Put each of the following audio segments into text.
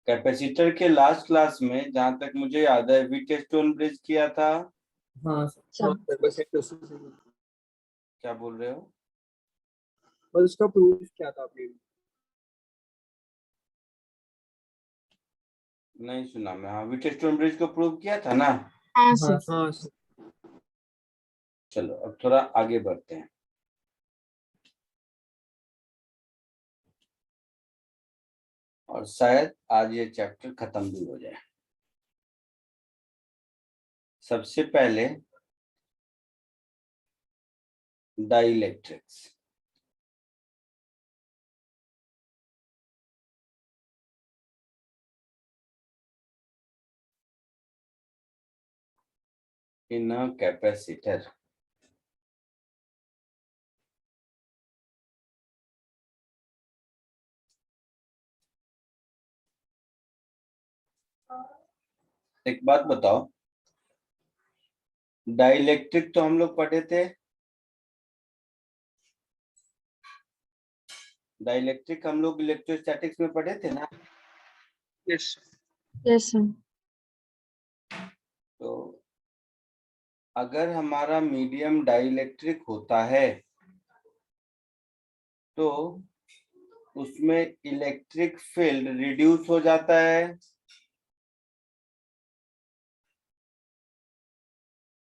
Capacitor के last class में जहां तक मुझे याद है व्हीटस्टोन ब्रिज किया था। हाँ सर, बस एक क्वेश्चन से क्या बोल रहे हो? बस उसका प्रूफ क्या था आपने? नहीं सुना मैं। हाँ, व्हीटस्टोन ब्रिज को प्रूव किया था ना। हाँ हाँ सर। हाँ सर। चलो अब थोड़ा आगे बढ़ते हैं। और शायद आज ये चैप्टर खत्म भी हो जाए। सबसे पहले डाइलेक्ट्रिक्स। इन अ कैपेसिटर, एक बात बताओ, डाइलेक्ट्रिक तो हम लोग पढ़े थे। डाइलेक्ट्रिक हम लोग इलेक्ट्रोस्टैटिक्स में पढ़े थे ना। Yes yes sir. तो अगर हमारा मीडियम डाइलेक्ट्रिक होता है तो उसमें इलेक्ट्रिक फील्ड रिड्यूस हो जाता है,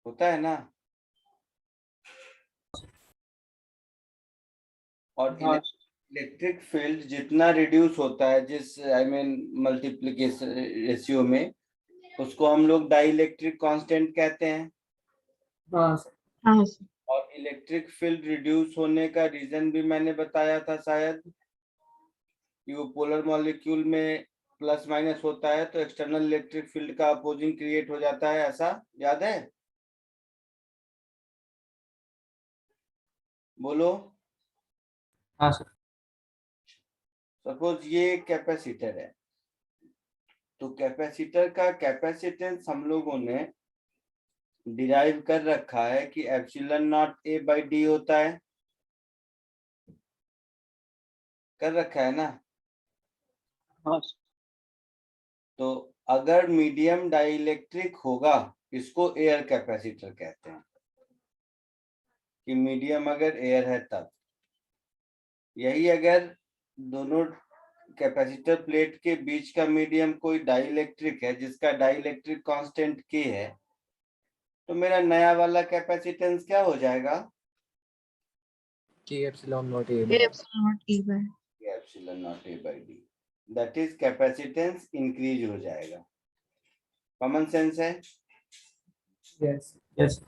होता है ना। और हाँ इलेक्ट्रिक फील्ड जितना रिड्यूस होता है, जिस आई मीन मल्टीप्लिकेशन रेशियो में, उसको हम लोग डाइलेक्ट्रिक कांस्टेंट कहते हैं। हाँ सर। हाँ सर। और इलेक्ट्रिक फील्ड रिड्यूस होने का रीजन भी मैंने बताया था शायद, कि वो पोलर मॉलिक्यूल में प्लस माइनस होता है तो एक्सटर्नल इलेक्ट्रिक फील्ड का अपोजिंग क्रिएट हो जाता है, ऐसा याद है? बोलो। हाँ सर। सपोज ये कैपेसिटर है, तो कैपेसिटर का कैपेसिटेंस हम लोगों ने डिराइव कर रखा है कि epsilon not a by D होता है, कर रखा है ना। हाँ सर। तो अगर मीडियम डाइलेक्ट्रिक होगा, इसको एयर कैपेसिटर कहते हैं, कि मीडियम अगर एयर है तब। यही अगर दोनों कैपेसिटर प्लेट के बीच का मीडियम कोई डाइलेक्ट्रिक है जिसका डाइलेक्ट्रिक कांस्टेंट के है, तो मेरा नया वाला कैपेसिटेंस क्या हो जाएगा? के epsilon not A epsilon not E by epsilon not a by D, that is capacitance increase हो जाएगा। कॉमन सेंस है। Yes yes.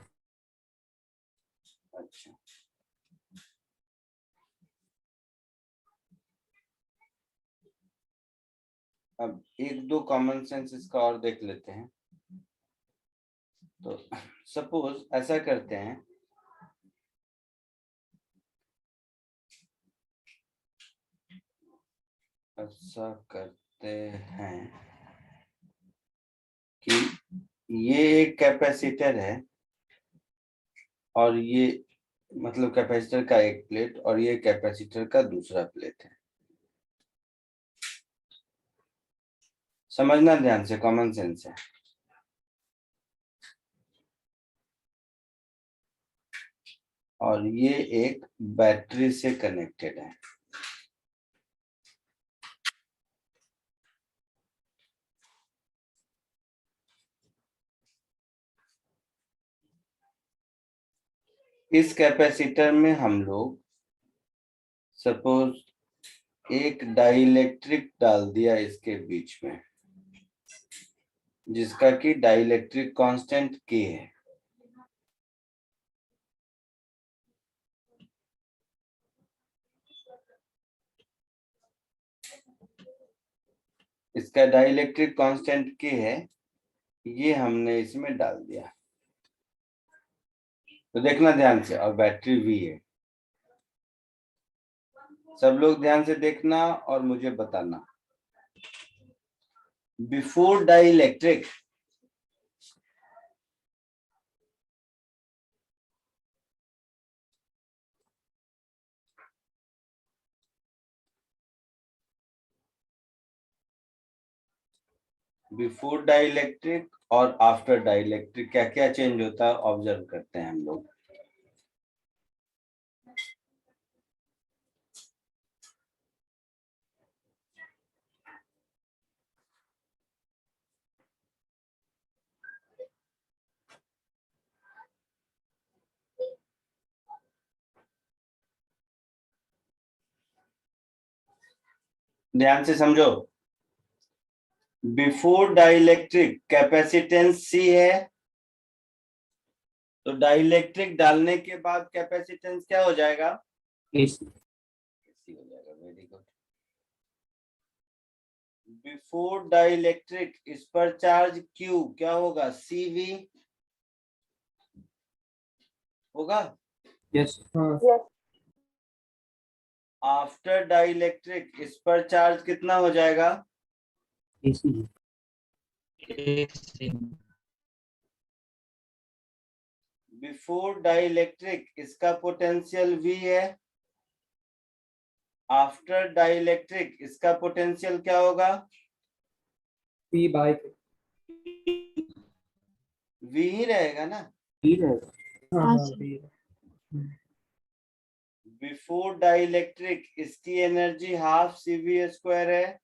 अच्छा, अब एक दो कॉमन सेंस इसका और देख लेते हैं। तो सपोज ऐसा करते हैं, ऐसा करते हैं कि ये एक कैपेसिटर है और ये मतलब कैपेसिटर का एक प्लेट और ये कैपेसिटर का दूसरा प्लेट है। समझना ध्यान से, कॉमन सेंस है। और ये एक बैटरी से कनेक्टेड है। इस कैपेसिटर में हम लोग सपोज एक डाइलेक्ट्रिक डाल दिया इसके बीच में, जिसका कि डाइलेक्ट्रिक कांस्टेंट के है। इसका डाइलेक्ट्रिक कांस्टेंट के है, ये हमने इसमें डाल दिया। तो देखना ध्यान से, और बैटरी भी है। सब लोग ध्यान से देखना और मुझे बताना। बिफोर डाइलेक्ट्रिक बिफोर डाइलेक्ट्रिक और आफ्टर डाइलेक्ट्रिक क्या क्या चेंज होता है ऑब्जर्व करते हैं हम लोग। ध्यान से समझो। बिफोर डाइलेक्ट्रिक कैपेसिटेंस सी है, तो डाइलेक्ट्रिक डालने के बाद कैपेसिटेंस क्या हो जाएगा? AC. AC हो जाएगा। Very good. बिफोर डाइलेक्ट्रिक इस पर चार्ज Q क्या होगा? CV होगा। Yes. आफ्टर डाइलेक्ट्रिक इस पर चार्ज कितना हो जाएगा? AC. बिफोर डाइलेक्ट्रिक इसका पोटेंशियल V है, आफ्टर डाइलेक्ट्रिक इसका पोटेंशियल क्या होगा? P by K. V ही रहेगा ना। P रहेगा। हाँ, हाँ, sir. P। बिफोर डाइलेक्ट्रिक इसकी एनर्जी हाफ CV स्क्वायर है,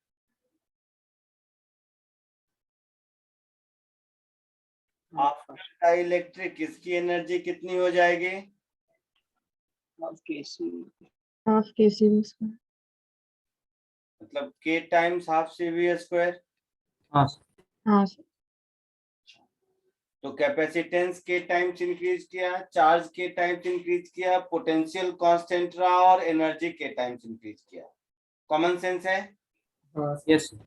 आफ्टर डाइलेक्ट्रिक इसकी एनर्जी कितनी हो जाएगी? Half KC. Half KC square. मतलब K times half CV square. हाँ sir. हाँ, sir. तो कैपेसिटेंस K टाइम्स इंक्रीज किया, चार्ज K टाइम्स इंक्रीज किया, पोटेंशियल कांस्टेंट रहा और एनर्जी K टाइम्स इंक्रीज किया। कॉमन सेंस है। हाँ, yes sir.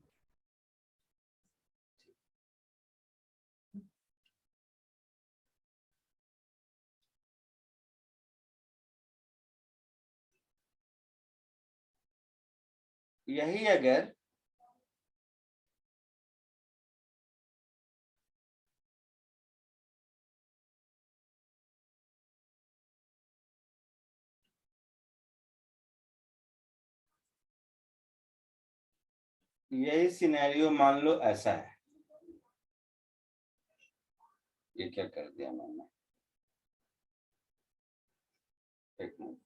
यही अगर यही सिनेरियो मान लो ऐसा है, ये क्या कर दिया मैंने, एक मिनट।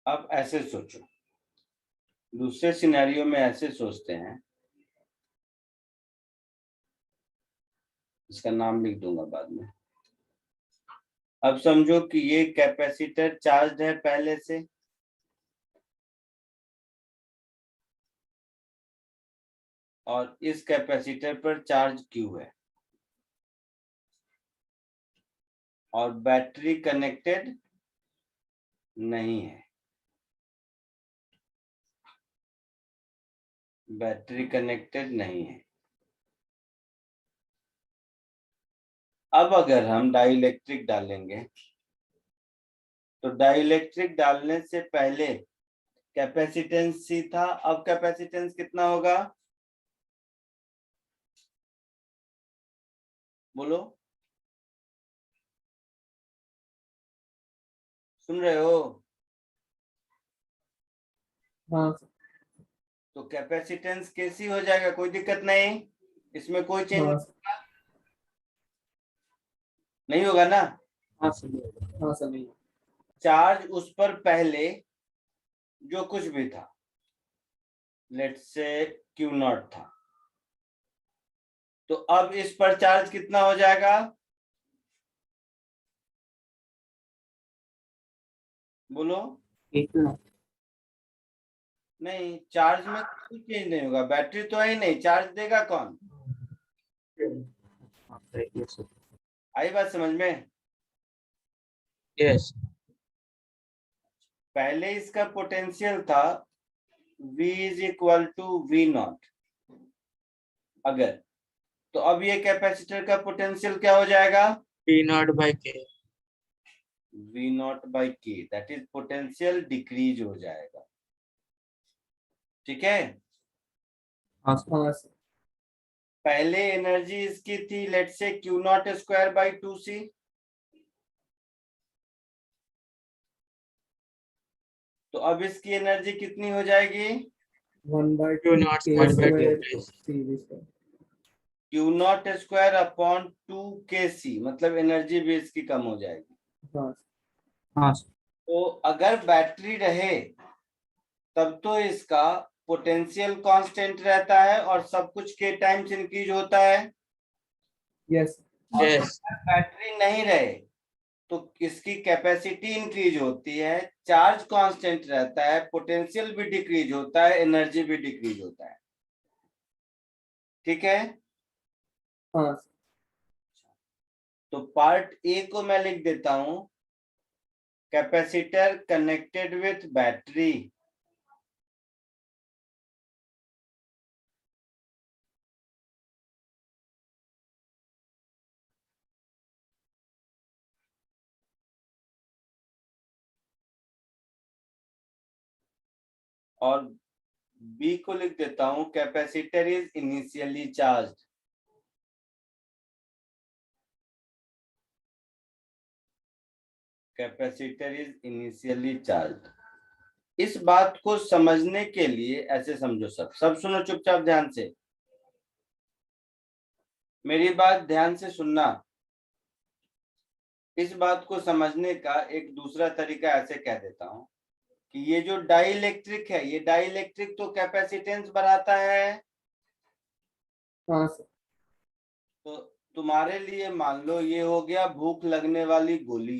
अब ऐसे सोचो, दूसरे सिनेरियो में ऐसे सोचते हैं, इसका नाम लिख दूंगा बाद में। अब समझो कि ये कैपेसिटर चार्ज है पहले से, और इस कैपेसिटर पर चार्ज Q है और बैटरी कनेक्टेड नहीं है, बैटरी कनेक्टेड नहीं है। अब अगर हम डाइलेक्ट्रिक डालेंगे तो डाइलेक्ट्रिक डालने से पहले कैपेसिटेंस C था, अब कैपेसिटेंस कितना होगा? बोलो, सुन रहे हो? हाँ sir. तो कैपेसिटेंस कैसी हो जाएगा? कोई दिक्कत नहीं, इसमें कोई चेंज हाँ sir. नहीं होगा ना। हाँ sir. हाँ sir, नहीं. चार्ज उस पर पहले जो कुछ भी था, लेट्स से Q0 था, तो अब इस पर चार्ज कितना हो जाएगा? बोलो। Q0. नहीं, चार्ज में कुछ चेंज नहीं होगा, बैटरी तो है ही नहीं, चार्ज देगा कौन? हाँ, yes sir. आई बात समझ में? Yes. पहले इसका पोटेंशियल था V is equal to V0 अगर, तो अब ये कैपेसिटर का पोटेंशियल क्या हो जाएगा? P0 by K. V not by के, दैट इज पोटेंशियल डिक्रीज हो जाएगा। ठीक है, हाँ सर। पहले एनर्जी इसकी थी लेट से Q not square by 2C, तो अब इसकी एनर्जी कितनी हो जाएगी? 1/2 Q not square upon 2KC, मतलब एनर्जी भी इसकी कम हो जाएगी। हाँ तो अगर बैटरी रहे तब तो इसका पोटेंशियल कांस्टेंट रहता है और सब कुछ के टाइम्स इंक्रीज होता है। यस और अगर बैटरी नहीं रहे तो इसकी कैपेसिटी इंक्रीज होती है, चार्ज कांस्टेंट रहता है, पोटेंशियल भी डिक्रीज होता है, एनर्जी भी डिक्रीज होता है। ठीक है, हाँ तो पार्ट ए को मैं लिख देता हूं, कैपेसिटर कनेक्टेड विथ बैटरी और बी को लिख देता हूं, capacitor is initially charge. Capacitor is initially charge. इस बात को समझने के लिए ऐसे समझो, सब सुनो चुपचाप ध्यान से, मेरी बात ध्यान से सुनना। इस बात को समझने का एक दूसरा तरीका ऐसे कह देता हूं कि ये जो डाइलेक्ट्रिक है, ये डाइलेक्ट्रिक तो कैपेसिटेंस बढ़ाता है। हाँ सर। तो तुम्हारे लिए मान लो ये हो गया भूख लगने वाली गोली।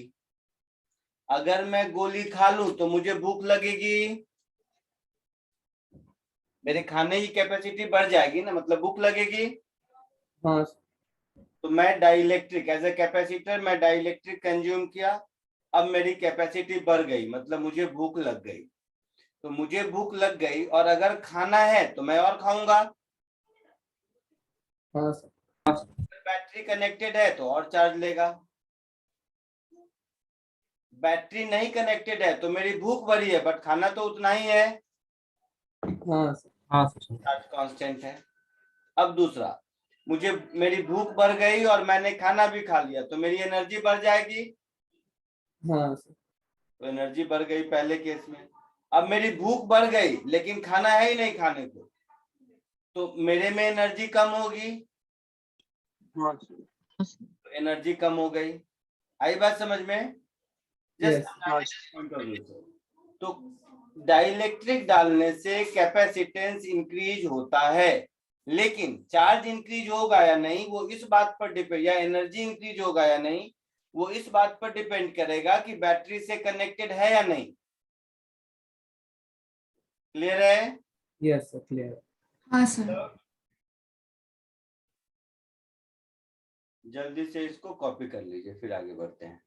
अगर मैं गोली खा लूं तो मुझे भूख लगेगी, मेरे खाने की कैपेसिटी बढ़ जाएगी ना, मतलब भूख लगेगी। हाँ तो मैं डाइलेक्ट्रिक एज ए कैपेसिटर, मैं डाइलेक्ट्रिक कंज्यूम किया, अब मेरी कैपेसिटी बढ़ गई, मतलब मुझे भूख लग गई। तो मुझे भूख लग गई और अगर खाना है तो मैं और खाऊंगा। हाँ सर। बैटरी कनेक्टेड है तो और चार्ज लेगा। बैटरी नहीं कनेक्टेड है तो मेरी भूख बढ़ी है बट खाना तो उतना ही है, हाँ सर। हाँ सर। चार्ज कांस्टेंट है। अब दूसरा, मुझे मेरी भूख बढ़ गई और मैंने खाना भी खा लिया तो मेरी एनर्जी बढ़ जाएगी। हाँ सर। तो एनर्जी बढ़ गई पहले केस में। अब मेरी भूख बढ़ गई लेकिन खाना है ही नहीं खाने को, तो मेरे में एनर्जी कम होगी, हाँ सर। तो एनर्जी कम हो गई। आई बात समझ में? यस पॉइंट ऑफ व्यू से तो डाइलेक्ट्रिक डालने से कैपेसिटेंस इंक्रीज होता है, लेकिन चार्ज इंक्रीज होगा या नहीं वो इस बात पर डिपेंड, या एनर्जी इंक्रीज होगा या नहीं वो इस बात पर डिपेंड करेगा कि बैटरी से कनेक्टेड है या नहीं। क्लियर है? Yes sir clear. हाँ सर। जल्दी से इसको कॉपी कर लीजिए फिर आगे बढ़ते हैं।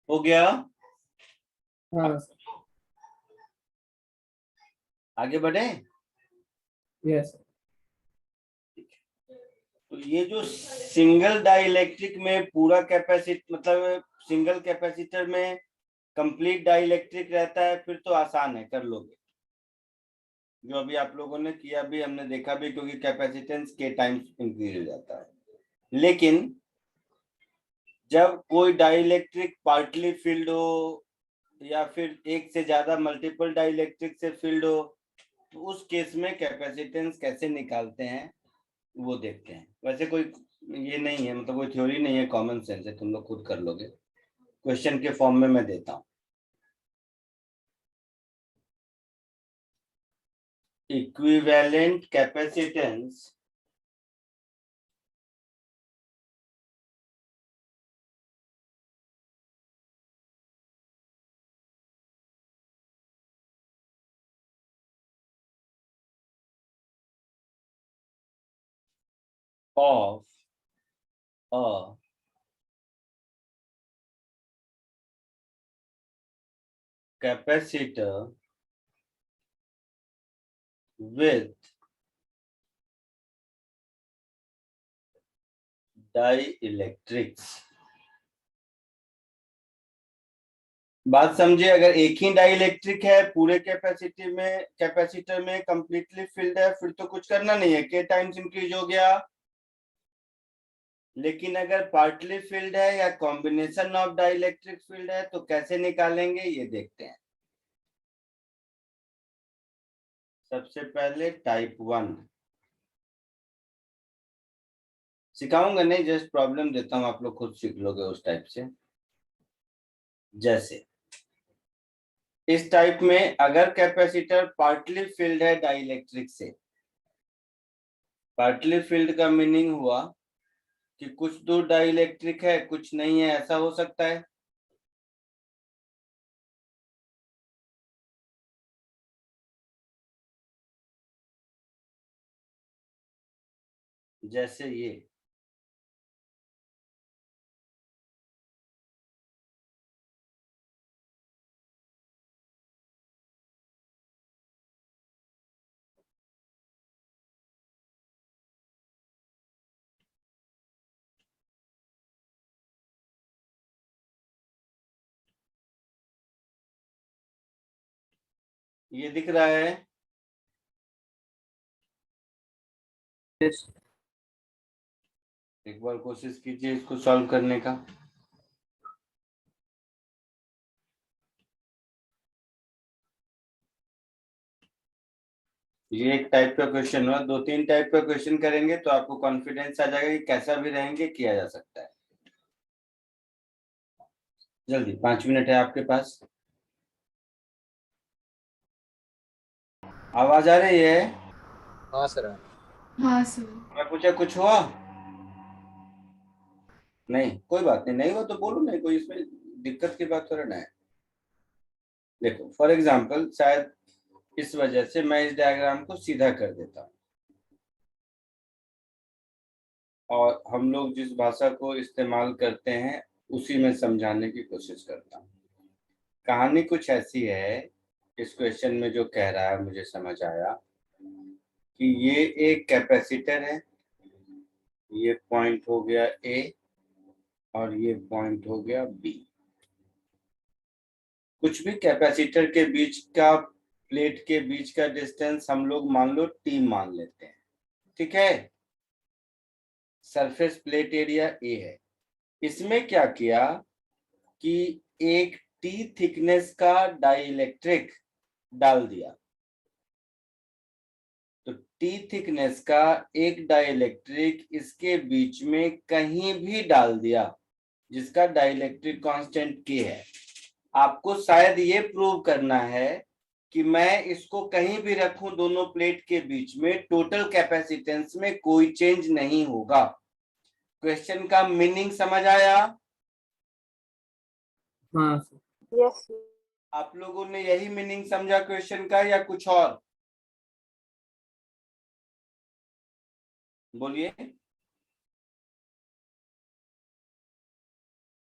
हो गया? हाँ सर। आगे बढ़े? Yes sir. तो ये जो सिंगल डाइलेक्ट्रिक में पूरा कैपेसिटी, मतलब सिंगल कैपेसिटर में कंप्लीट डाइलेक्ट्रिक रहता है, फिर तो आसान है, कर लोगे। जो अभी आप लोगों ने किया भी, हमने देखा भी, क्योंकि कैपेसिटेंस के टाइम्स इंक्रीज हो जाता है। लेकिन जब कोई डाइलेक्ट्रिक पार्टली फील्ड हो या फिर एक से ज्यादा मल्टीपल डाइलेक्ट्रिक से फील्ड हो, तो उस केस में कैपेसिटेंस कैसे निकालते हैं वो देखते हैं। वैसे कोई ये नहीं है, मतलब कोई थ्योरी नहीं है, कॉमन सेंस है, तुम लोग खुद कर लोगे। क्वेश्चन के फॉर्म में मैं देता हूँ। Equivalent capacitance of a capacitor with dielectrics। बात समझे, अगर एक ही डाइलेक्ट्रिक है पूरे कैपेसिटर में कंप्लीटली फिल्ड है, फिर तो कुछ करना नहीं है, के टाइम्स इंक्रीज हो गया। लेकिन अगर पार्टली फिल्ड है या कॉम्बिनेशन ऑफ डाइलेक्ट्रिक फील्ड है तो कैसे निकालेंगे ये देखते हैं। सबसे पहले टाइप 1 सिखाऊंगा नहीं, जस्ट प्रॉब्लम देता हूं, आप लोग खुद सीख लोगे उस टाइप से। जैसे इस टाइप में अगर कैपेसिटर पार्टली फिल्ड है डाइलेक्ट्रिक से, पार्टली फिल्ड का मीनिंग हुआ कि कुछ दूर डाइलेक्ट्रिक है कुछ नहीं है, ऐसा हो सकता है। जैसे ये दिख रहा है। Yes. एक बार कोशिश कीजिए इसको सॉल्व करने का। ये एक टाइप का क्वेश्चन हुआ, 2-3 टाइप का क्वेश्चन करेंगे तो आपको कॉन्फिडेंस आ जाएगा कि कैसा भी रहेंगे किया जा सकता है। जल्दी 5 मिनट है आपके पास। आवाज आ रही है? हाँ सर। हाँ सर। मैं पूछा कुछ हुआ? नहीं, कोई बात नहीं, नहीं हो तो बोलो, नहीं कोई इसमें दिक्कत की बात थोड़ा ना है। देखो फॉर एग्जांपल, शायद इस वजह से मैं इस डायग्राम को सीधा कर देता हूँ और हम लोग जिस भाषा को इस्तेमाल करते हैं उसी में समझाने की कोशिश करता हूँ। कहानी कुछ ऐसी है, इस क्वेश्चन में जो कह रहा है मुझे समझ आया कि ये एक कैपेसिटर है, ये पॉइंट हो गया ए और ये पॉइंट हो गया बी। कुछ भी कैपेसिटर के बीच का, प्लेट के बीच का डिस्टेंस हम लोग मान लो टी मान लेते हैं, ठीक है। सरफेस प्लेट एरिया ए है। इसमें क्या किया कि एक टी थिकनेस का डाइलेक्ट्रिक डाल दिया। तो टी थिकनेस का एक डाइलेक्ट्रिक इसके बीच में कहीं भी डाल दिया जिसका डाइलेक्ट्रिक कांस्टेंट के है। आपको शायद ये प्रूव करना है कि मैं इसको कहीं भी रखूं दोनों प्लेट के बीच में टोटल कैपेसिटेंस में कोई चेंज नहीं होगा। क्वेश्चन का मीनिंग समझ आया? हाँ सर। Yes. आप लोगों ने यही मीनिंग समझा क्वेश्चन का या कुछ और? बोलिए।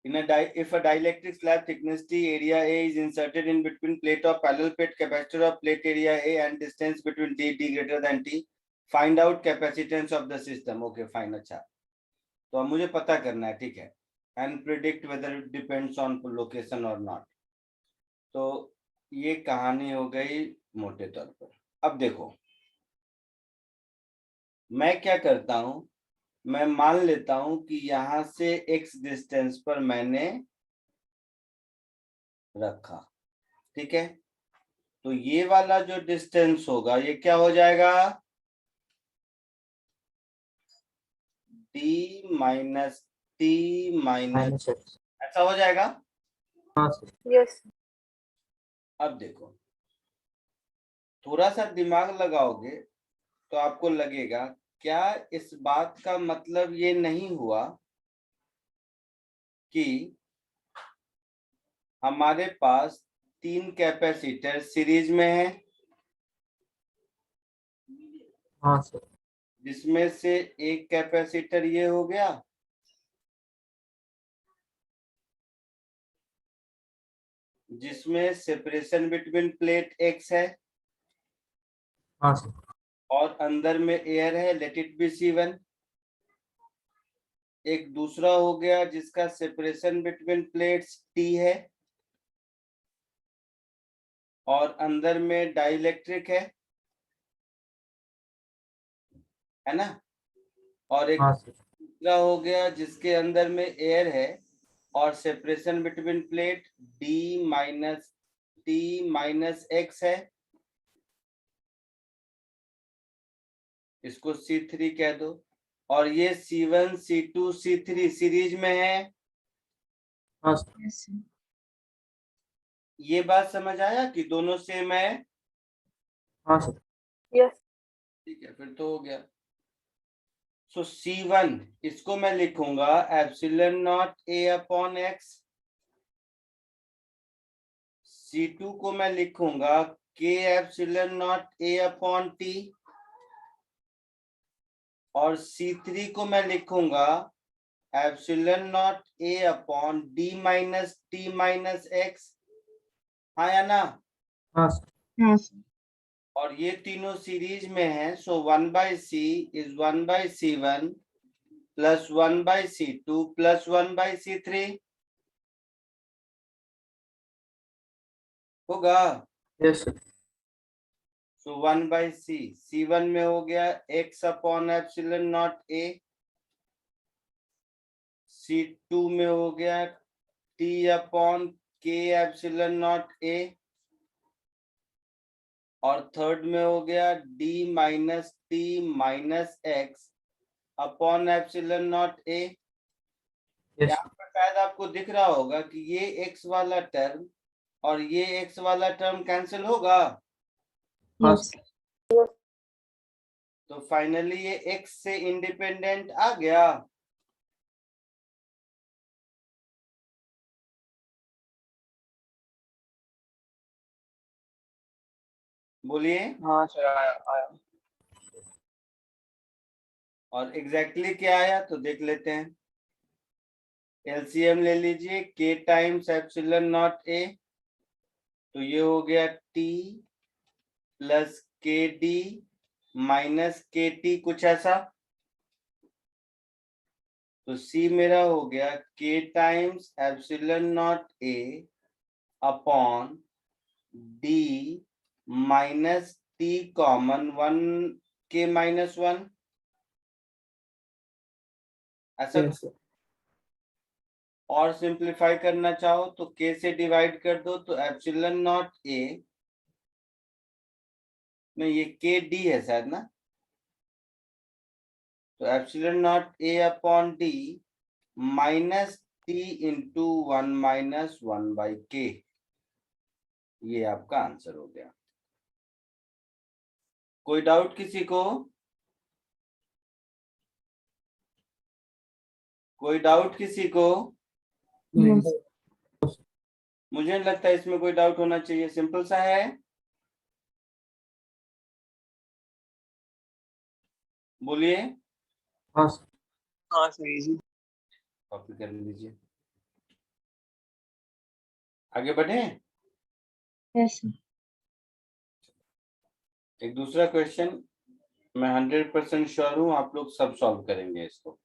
If a dielectric slab thickness T, area A is inserted in between plate of parallel plate, capacitor of plate area A and distance between T greater than T, find out capacitance of the system. Okay, fine, अच्छा। तो अब मुझे पता करना है, ठीक है। And predict whether it depends on location or not. तो ये कहानी हो गई मोटे तौर पर। अब देखो मैं क्या करता हूं, मैं मान लेता हूं कि यहां से x डिस्टेंस पर मैंने रखा, ठीक है। तो ये वाला जो डिस्टेंस होगा ये क्या हो जाएगा, d माइनस t माइनस, ऐसा हो जाएगा। हाँ सर। Yes. अब देखो थोड़ा सा दिमाग लगाओगे तो आपको लगेगा क्या इस बात का मतलब ये नहीं हुआ कि हमारे पास 3 कैपेसिटर सीरीज में है। हाँ सर। जिसमें से एक कैपेसिटर ये हो गया, जिसमें सेपरेशन बिटवीन प्लेट X है हाँ सर। और अंदर में एयर है, लेट इट बी C1। एक दूसरा हो गया जिसका सेपरेशन बिटवीन प्लेट्स T है और अंदर में डाइलेक्ट्रिक है ना। और एक हाँ सर। दूसरा हो गया जिसके अंदर में एयर है और separation between plate D minus T minus X है, इसको C3 कह दो। और ये C1 C2 C3 सीरीज में है। हाँ सर। Yes, sir. ये बात समझ आया कि दोनों सेम है? हाँ सर। ठीक है, फिर तो हो गया। सो C1 इसको मैं लिखूंगा epsilon not A upon X। C2 को मैं लिखूंगा K epsilon not A upon T। और C3 को मैं लिखूंगा epsilon not A upon D minus T minus X। हाँ या ना? हाँ सर। हाँ सर. और ये तीनों सीरीज में है, सो 1/C is 1/C1 plus 1/C2 plus 1/C3 होगा। Yes sir. सो 1/C, C1 में हो गया X upon epsilon not A, C2 में हो गया T upon K epsilon not A, और थर्ड में हो गया D minus T minus X upon epsilon not A। Yes यहाँ पर शायद आपको दिख रहा होगा कि ये x वाला टर्म और ये x वाला टर्म कैंसिल होगा, हाँ Yes. सर। तो फाइनली ये x से इंडिपेंडेंट आ गया। बोलिए। हाँ सर, आया आया। और एग्जैक्टली क्या आया तो देख लेते हैं। एलसीएम ले लीजिए k times epsilon not A, तो ये हो गया t प्लस के डी माइनस के टी, कुछ ऐसा। तो C मेरा हो गया k times epsilon not A upon D minus T common 1 k minus 1, ऐसा। Yes sir. और सिंप्लीफाई करना चाहो तो k से डिवाइड कर दो, तो एप्सिलॉन नॉट A में ये के डी है शायद ना, तो epsilon not A upon D minus T into 1 minus 1/k, ये आपका आंसर हो गया। कोई डाउट किसी को? कोई डाउट किसी को? Yes. मुझे नहीं लगता इसमें कोई डाउट होना चाहिए, सिंपल सा है। बोलिए। हाँ सर। हाँ सर, इजी। कॉपी कर लीजिए, आगे बढ़े। Yes, sir. एक दूसरा क्वेश्चन, मैं 100% श्योर हूं आप लोग सब सॉल्व करेंगे इसको।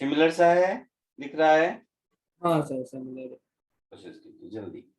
सिमिलर सा है, दिख रहा है? हाँ सर, समझ। कोशिश कीजिए जल्दी।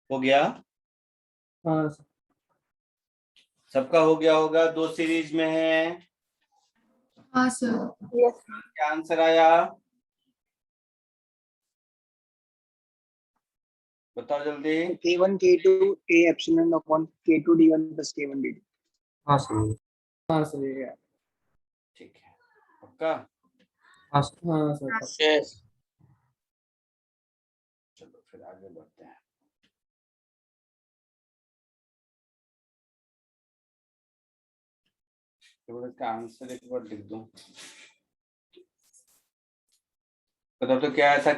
हो गया? हाँ सर। सबका हो गया होगा, दो सीरीज में है। हाँ सर. क्या आंसर आया? बताओ जल्दी। K1 K2 A epsilon upon K2 D1 plus K1 D2. हाँ सर। हाँ सर ये है। ठीक है, पक्का? हाँ सर। हाँ सर Yes. चलो फिर आगे बढ़ते हैं। तो इसका आंसर एक बार लिख दो। बताओ तो क्या था?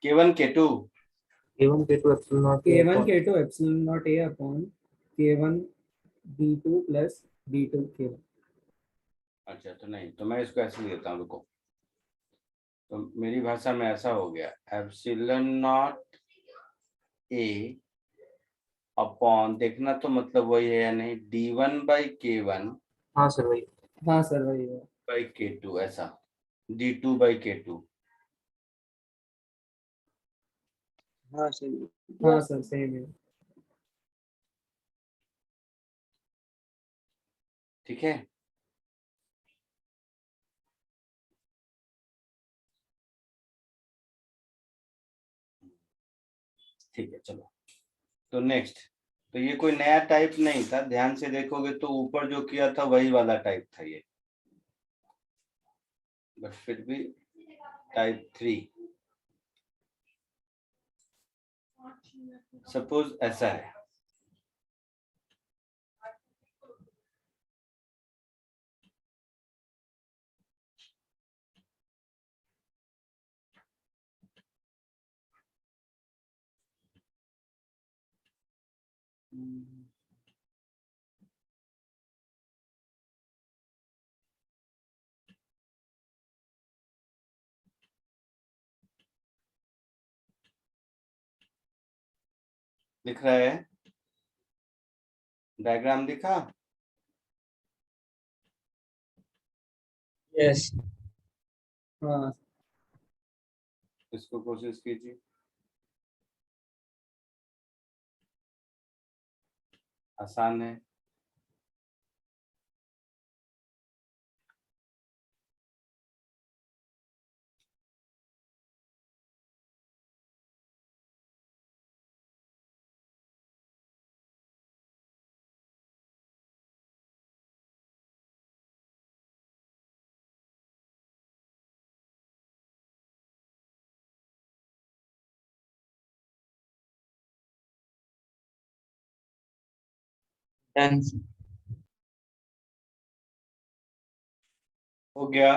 K1 K2 K1 K2 epsilon naught A K1 upon K2 epsilon naught A upon K1 D2 plus D2 K1. अच्छा, तो नहीं, तो मैं इसको ऐसे देता हूँ, रुको। तो मेरी भाषा में ऐसा हो गया, एप्सिलॉन नॉट ए अपॉन, देखना तो मतलब वही है या नहीं, D1 बाई K1 हाँ सर वही। हाँ सर वही है। बाई K2, ऐसा D2 बाई K2। हाँ सर। हाँ सर सेम है। ठीक है, ठीक है, चलो। तो नेक्स्ट, तो ये कोई नया टाइप नहीं था, ध्यान से देखोगे तो ऊपर जो किया था वही वाला टाइप था ये, बट फिर भी टाइप 3। सपोज ऐसा है, दिख रहा है? डायग्राम दिखा? यस। हाँ इसको कोशिश कीजिए, आसान है। डन। हो गया?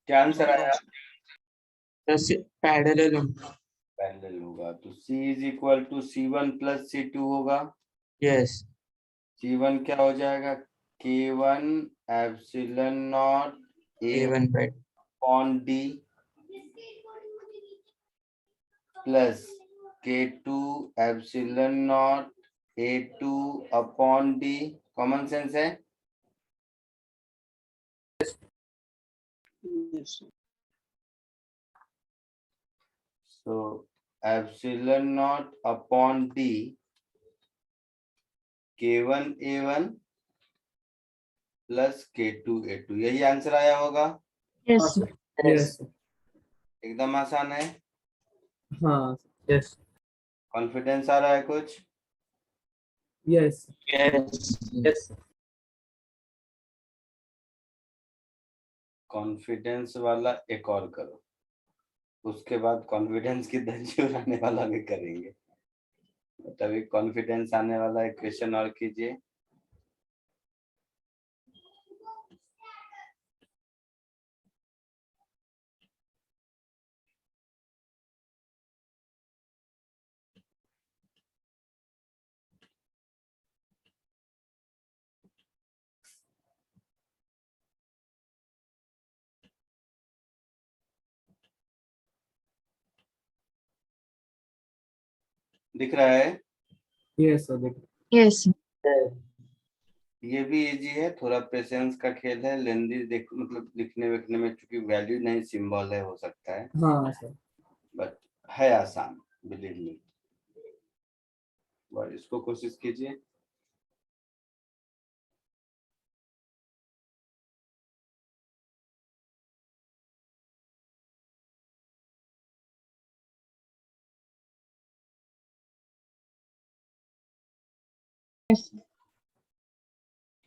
क्या आंसर आया? पैरेलल। पैरेलल होगा तो C is equal to C1 plus C2 होगा। यस। C1 क्या हो जाएगा? K1 epsilon not A A1 by upon D plus K2 epsilon not A2 upon D। Common sense है? yes. तो epsilon not upon D K1 A1 plus K2 A2, यही answer आया होगा। Yes. Yes. एकदम आसान है। हाँ यस। कॉन्फिडेंस आ रहा है कुछ? यस। यस। यस। कॉन्फिडेंस वाला एक और करो, उसके बाद कॉन्फिडेंस की धज्जी उड़ाने वाला भी करेंगे। तभी कॉन्फिडेंस आने वाला एक क्वेश्चन और कीजिए। दिख रहा है? यस सर देखो। Yes. ये भी इजी है, थोड़ा पेशेंस का खेल है। लेंदी देख मतलब लिखने विखने में चूंकि वैल्यू नहीं सिंबल है, हो सकता है, हाँ सर। बट है आसान, बिलीव मी। और इसको कोशिश कीजिए। Yes, sir.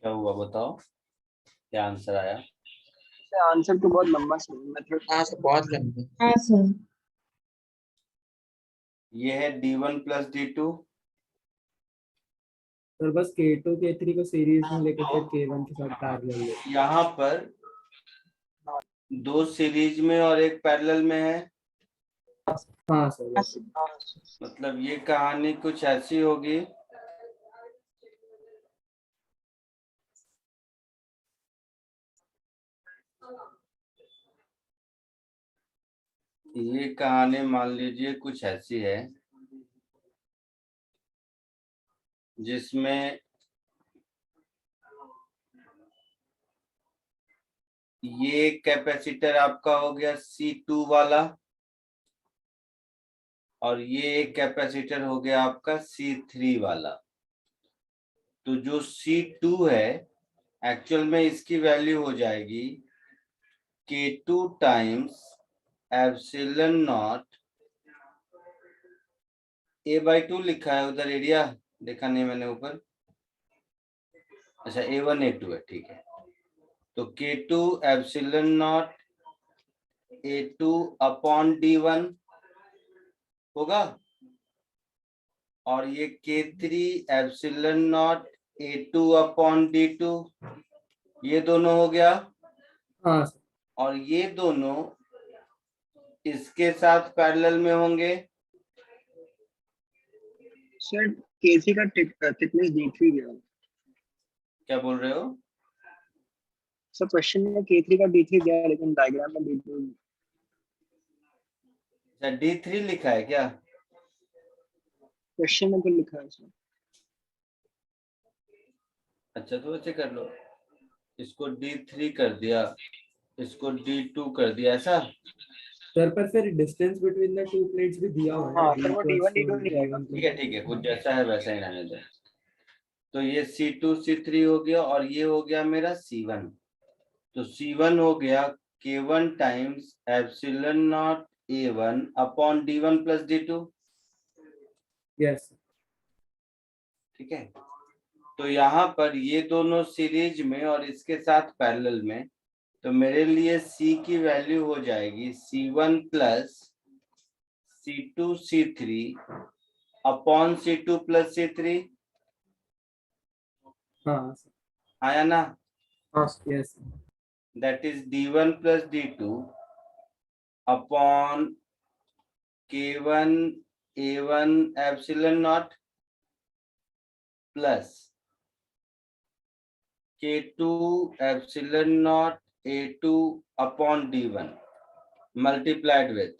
क्या हुआ बताओ, क्या आंसर आया? आंसर तो बहुत लंबा सर, मेथड। हाँ सर बहुत लंबा। हाँ सर। ये है D1 प्लस D2। सर बस K2 K3 को सीरीज में लेके फिर K1 के साथ पैरेलल ले। यहाँ पर दो सीरीज में और एक पैरेलल में है, हाँ सर वैसे। मतलब ये कहानी कुछ ऐसी होगी ये कहानी मान लीजिए कुछ ऐसी है जिसमें ये कैपेसिटर आपका हो गया C2 वाला और ये एक कैपेसिटर हो गया आपका C3 वाला। तो जो C2 है एक्चुअल में इसकी वैल्यू हो जाएगी K2 times epsilon not A/2 लिखा है उधर, एरिया देखा नहीं मैंने ऊपर। अच्छा A1 A2 है, ठीक है। तो K2 epsilon not A2 upon D1 होगा और ये K3 epsilon not A2 upon D2, ये दोनों हो गया। हाँ सर। और ये दोनों इसके साथ पैरेलल में होंगे। सर केसी का थिकनेस D3 गया। क्या बोल रहे हो? सर क्वेश्चन में K3 का D3 गया लेकिन डायग्राम में D2। अच्छा D3 लिखा है क्या? क्वेश्चन में तो लिखा है सर। अच्छा तो ऐसे कर लो, इसको D3 कर दिया, इसको D2 कर दिया, ऐसा। सर पर फिर distance between the two plates भी दिया हुआ है। हाँ, सर वो D1 D2 नहीं आएगा। ठीक है, कुछ जैसा है वैसा ही रहने दो। तो ये C2 C3 हो गया और ये हो गया मेरा C1। तो C1 हो गया K1 times epsilon not A1 upon D1 plus D2। Yes. ठीक है, तो यहाँ पर ये दोनों सीरीज में और इसके साथ पैरेलल में, तो मेरे लिए C की वैल्यू हो जाएगी C1 plus C2 C3 upon C2 plus C3। हाँ सर। आया ना? हाँ sir. Yes. That is D1 plus D2 upon K1 A1 epsilon naught plus K2 epsilon naught A2 upon D1 multiplied with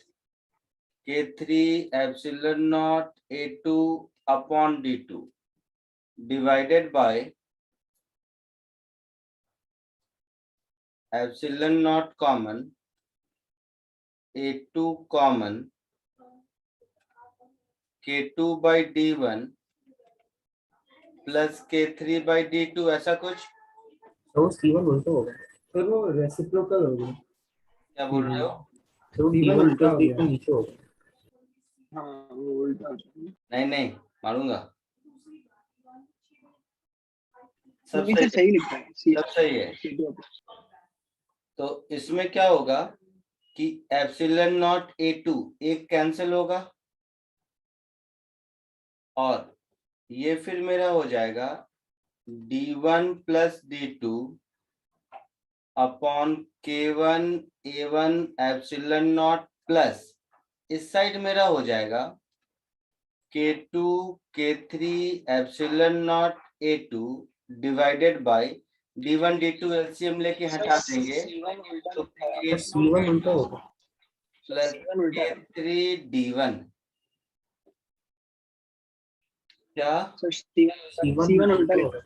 K3 epsilon naught A2 upon D2 divided by epsilon naught common A2 common K2 by D1 plus K3 by D2, ऐसा कुछ। तो C1 उल्टा होगा। Sir वो reciprocal हो गया। क्या बोल रहे हो? तो C1 D1 उल्टा प्लस हो D2 गया। नीचे होगा। हाँ वो उल्टा हो जाएगा। नहीं मारूंगा, सब नहीं सर सही सही लिखा है। है, सब सही है। C2 तो इसमें क्या होगा कि एप्सिलॉन नॉट A2 एक कैंसिल होगा और ये फिर मेरा हो जाएगा D1 plus D2 upon K1 A1 epsilon not plus इस साइड मेरा हो जाएगा K2 K3 epsilon not A2 divided bye D1 D2 LCM लेके हटा देंगे तो तो C1 उल्टा होगा। प्लस C1 उल्टा है। K3 D1 क्या? सर C1 C1 उल्टा उल्टा लिखा होगा। है।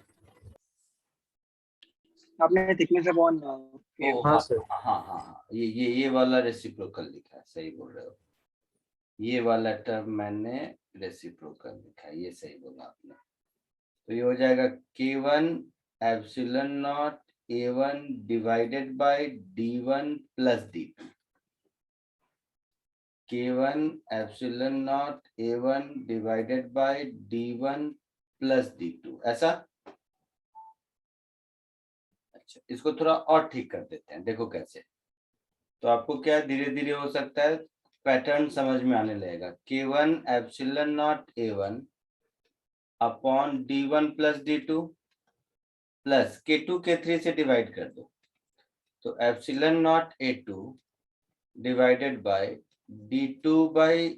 आपने थिकनेस अपॉन ओ हाँ हाँ सर। हाँ, ये वाला रेसिप्रोकल लिखा है, सही बोल रहे हो। ये वाला टर्म मैंने रेसिप्रोकल लिखा है, ये सही बोला आपने। तो ये हो जाएगा K1 epsilon not A1 divided by D1 plus D2। K1 epsilon not A1 divided by D1 plus D2, ऐसा। अच्छा, इसको थोड़ा और ठीक कर देते हैं, देखो कैसे। तो आपको क्या धीरे धीरे हो सकता है पैटर्न समझ में आने लगेगा। K1 epsilon not A1 upon D1 plus D2 plus K2 K3 से डिवाइड कर दो, तो epsilon not A2 divided by D2 by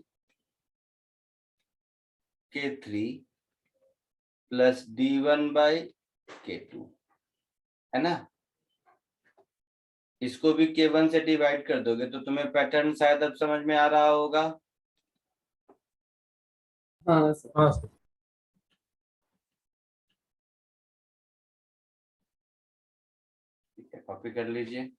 K3 plus D1 by K2, है ना। इसको भी K1 से डिवाइड कर दोगे तो तुम्हें पैटर्न शायद अब समझ में आ रहा होगा। हाँ सर। हाँ सर। ठीक है, कॉपी कर लीजिए।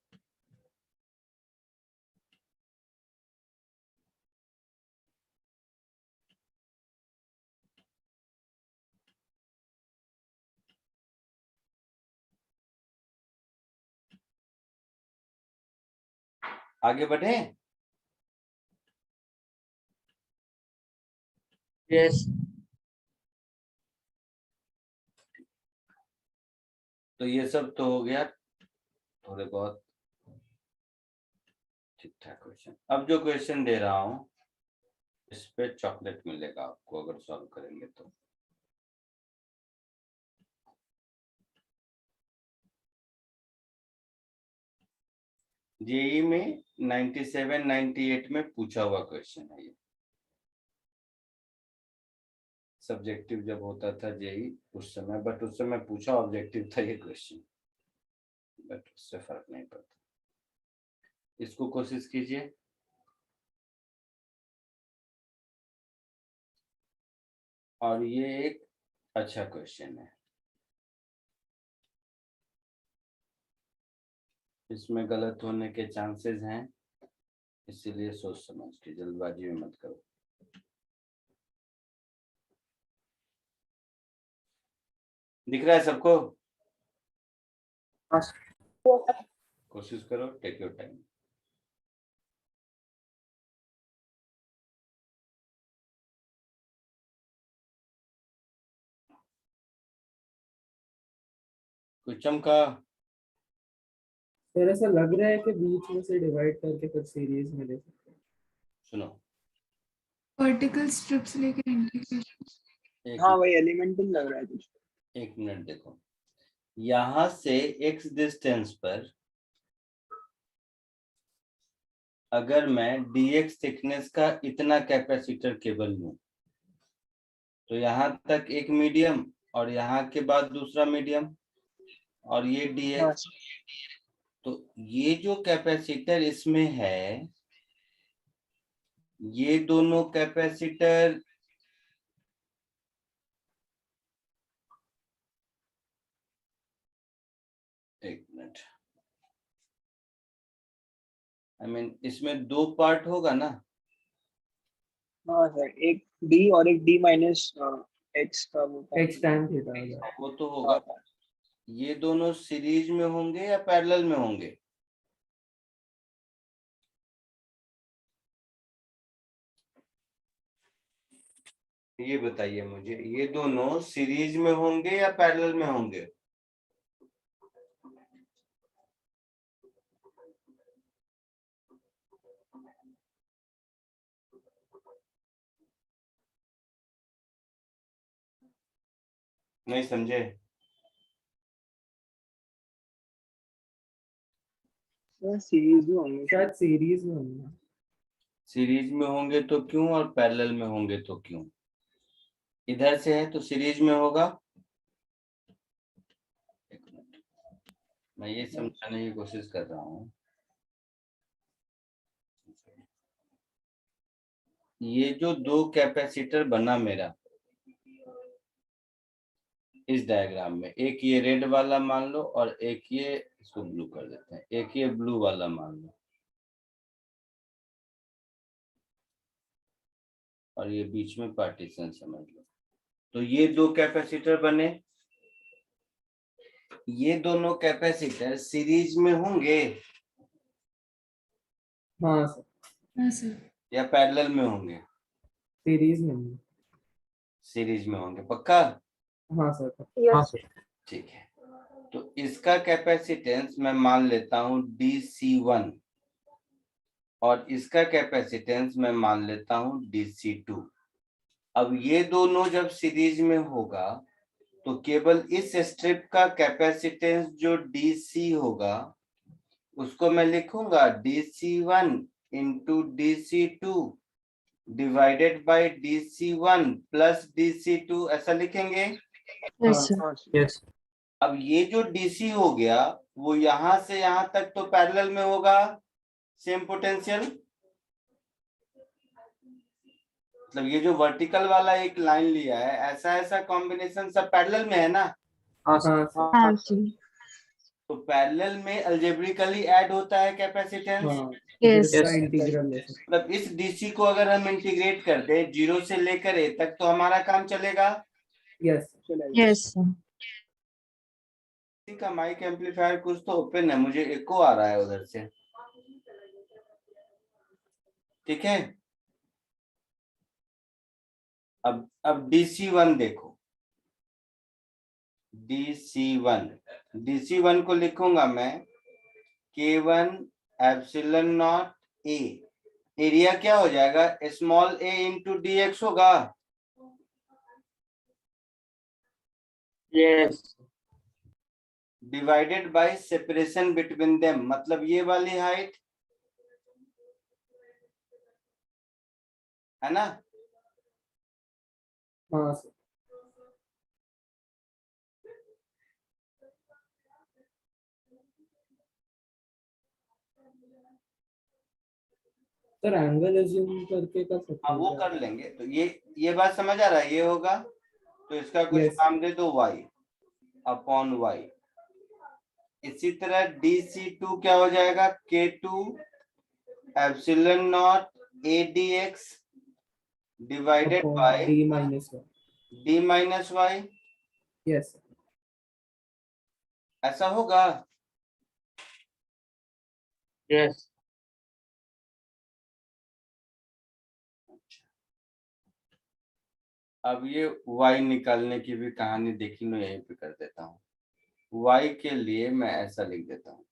आगे बढ़े। यस। तो ये सब तो हो गया थोड़े बहुत ठीक ठाक क्वेश्चन। अब जो क्वेश्चन दे रहा हूं इस पे चॉकलेट मिलेगा आपको अगर सॉल्व करेंगे तो। जेई में 97 98 में पूछा हुआ क्वेश्चन है ये। सब्जेक्टिव जब होता था जेई उस समय, बट उस समय पूछा ऑब्जेक्टिव था ये क्वेश्चन, बट उससे फर्क नहीं पड़ता। इसको कोशिश कीजिए। और ये एक अच्छा क्वेश्चन है, इसमें गलत होने के चांसेस हैं, इसीलिए सोच समझ के, जल्दबाजी में मत करो। दिख रहा है सबको? हाँ सर। कोशिश करो, टेक योर टाइम। कुछ चमका? सर ऐसा लग रहा है कि बीच में से डिवाइड करके कुछ सीरीज में दे सकते हैं। सुनो, वर्टिकल स्ट्रिप्स लेके इंटीग्रेशन। एक हाँ वही एलिमेंटल लग रहा है कुछ। एक मिनट देखो, यहां से x डिस्टेंस पर अगर मैं dx थिकनेस का इतना कैपेसिटर केबल लूं, तो यहां तक एक मीडियम और यहाँ के बाद दूसरा मीडियम और ये हाँ dx, तो ये जो कैपेसिटर इसमें है, ये दोनों कैपेसिटर एक मिनट, आई मीन इसमें दो पार्ट होगा ना। हाँ सर, एक डी और एक डी माइनस एक्स का वो था। एक्स tan थीटा हो जाएगा। वो तो होगा, ये दोनों सीरीज में होंगे या पैरेलल में होंगे? ये बताइए मुझे, ये दोनों सीरीज में होंगे या पैरेलल में होंगे? नहीं समझे? सर सीरीज में होंगे शायद सीरीज में होंगे। सीरीज में होंगे तो क्यों, और पैरेलल में होंगे तो क्यों? इधर से है तो सीरीज में होगा। एक मिनट, मैं ये समझाने की कोशिश कर रहा हूँ। ये जो दो कैपेसिटर बना मेरा इस डायग्राम में, एक ये रेड वाला मान लो और एक ये, इसको ब्लू कर देते हैं, एक ये ब्लू वाला मान लो और ये बीच में पार्टीशन समझ लो। तो ये दो कैपेसिटर बने, ये दोनों कैपेसिटर सीरीज में होंगे हाँ सर, हाँ सर। या पैरेलल में होंगे? सीरीज में होंगे। सीरीज में होंगे, पक्का? हाँ सर। हाँ Yes. सर। ठीक है, तो इसका कैपेसिटेंस मैं मान लेता हूं DC1 और इसका कैपेसिटेंस मैं मान लेता हूं DC2। अब ये दोनों जब सीरीज में होगा तो केवल इस स्ट्रिप का कैपेसिटेंस जो DC होगा उसको मैं लिखूंगा DC1 into DC2 divided by DC1 plus DC2, ऐसा लिखेंगे। Yes, sir. यस अब ये जो DC हो गया वो यहां से यहां तक तो पैरेलल में होगा, सेम पोटेंशियल। मतलब ये जो वर्टिकल वाला एक लाइन लिया है, ऐसा ऐसा कॉम्बिनेशन सब पैरेलल में है ना। हाँ हाँ सर। सर। हाँ जी. तो पैरेलल में अल्जेब्रिकली ऐड होता है कैपेसिटेंस। हाँ, Yes. फिर इसका इंटीग्रल है सर। मतलब इस DC को अगर हम इंटीग्रेट कर दे 0 से लेकर A तक तो हमारा काम चलेगा। यस। Yes, sir. का माइक एम्पलीफायर कुछ तो ओपन है, मुझे एको आ रहा है उधर से। ठीक है, अब DC1 देखो, DC1 को लिखूंगा मैं K1 epsilon not A। Area क्या हो जाएगा, स्मॉल a इंटू dx होगा। Yes divided by separation between them, मतलब ये वाली हाइट है ना। हाँ सर। सर एंगल अज्यूम करके कर सकते हाँ हैं वो क्या? कर लेंगे। तो ये बात समझ आ रहा है, ये होगा तो इसका कुछ Yes. नाम दे दो y अपॉन y। इसी तरह DC2 क्या हो जाएगा, K2 epsilon not a dx divided upon bye d minus one. d minus y, yes. ऐसा होगा। यस अब ये y निकालने की भी कहानी देखी, मैं यहीं पे कर देता हूँ। y के लिए मैं ऐसा लिख देता हूँ,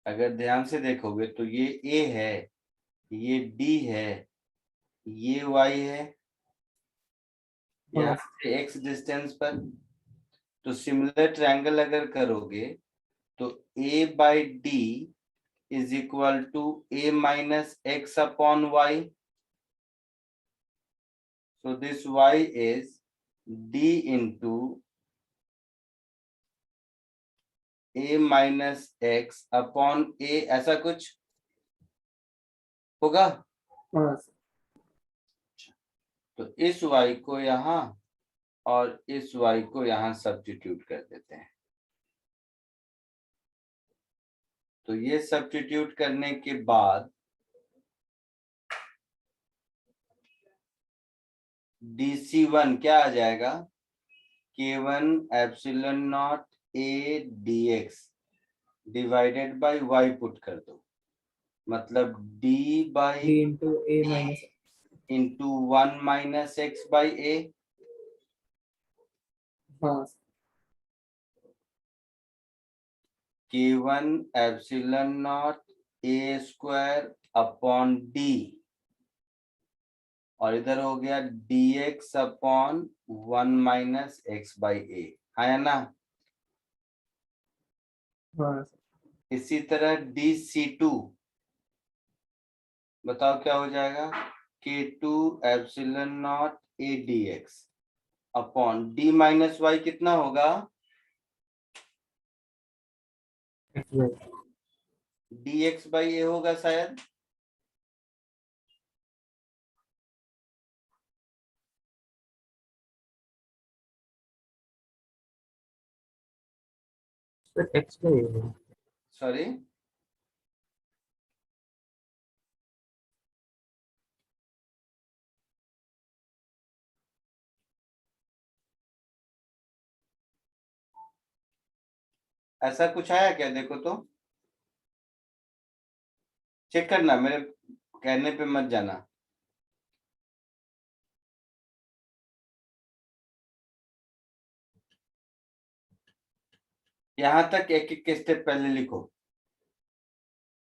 अगर ध्यान से देखोगे तो ये a है, ये d है, ये y है, यहाँ से x डिस्टेंस पर। तो सिमिलर ट्रायंगल अगर करोगे तो a by D is equal to a minus x upon y। So this y is d into a minus x upon a, ऐसा कुछ होगा। हाँ सर। तो इस y को यहाँ और इस y को यहाँ सब्स्टिट्यूट कर देते हैं। तो ये सब्स्टिट्यूट करने के बाद DC1 क्या आ जाएगा, K1 epsilon not a dx divided bye y put कर दो, मतलब d d by into a minus. Into 1 minus x by a। हाँ sir. K1 epsilon not a square upon d और इधर हो गया dx upon 1 minus x by a, है ना। हाँ सर। इसी तरह DC2 बताओ क्या हो जाएगा, K2 epsilon not a dx upon d minus y कितना होगा, dx बाई a होगा शायद। एक्स बाई सॉरी, ऐसा कुछ आया क्या? देखो तो, चेक करना, मेरे कहने पे मत जाना। यहां तक एक एक स्टेप पहले लिखो,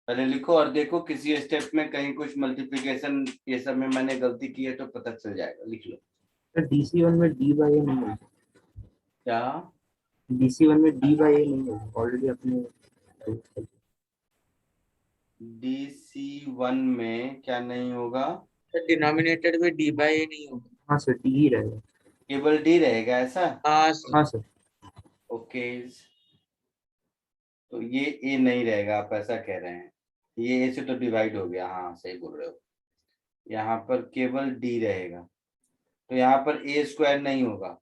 पहले लिखो और देखो किसी स्टेप में कहीं कुछ मल्टीप्लिकेशन ये सब में मैंने गलती की है तो पता चल जाएगा। लिख लो। सर DC1 में D बाई ए नहीं है, क्या? DC1 में D बाई ए नहीं है, ऑलरेडी अपने DC1 में क्या नहीं होगा? सर डिनोमिनेटर में डी बाई ए नहीं होगा। हाँ सर D ही रहेगा। केवल D रहेगा ऐसा? हाँ सर। हाँ सर। ओके, तो ये A नहीं रहेगा, आप ऐसा कह रहे हैं। ये A से तो डिवाइड हो गया, हाँ सही बोल रहे हो। यहाँ पर केवल D रहेगा, तो यहाँ पर A स्क्वायर नहीं होगा,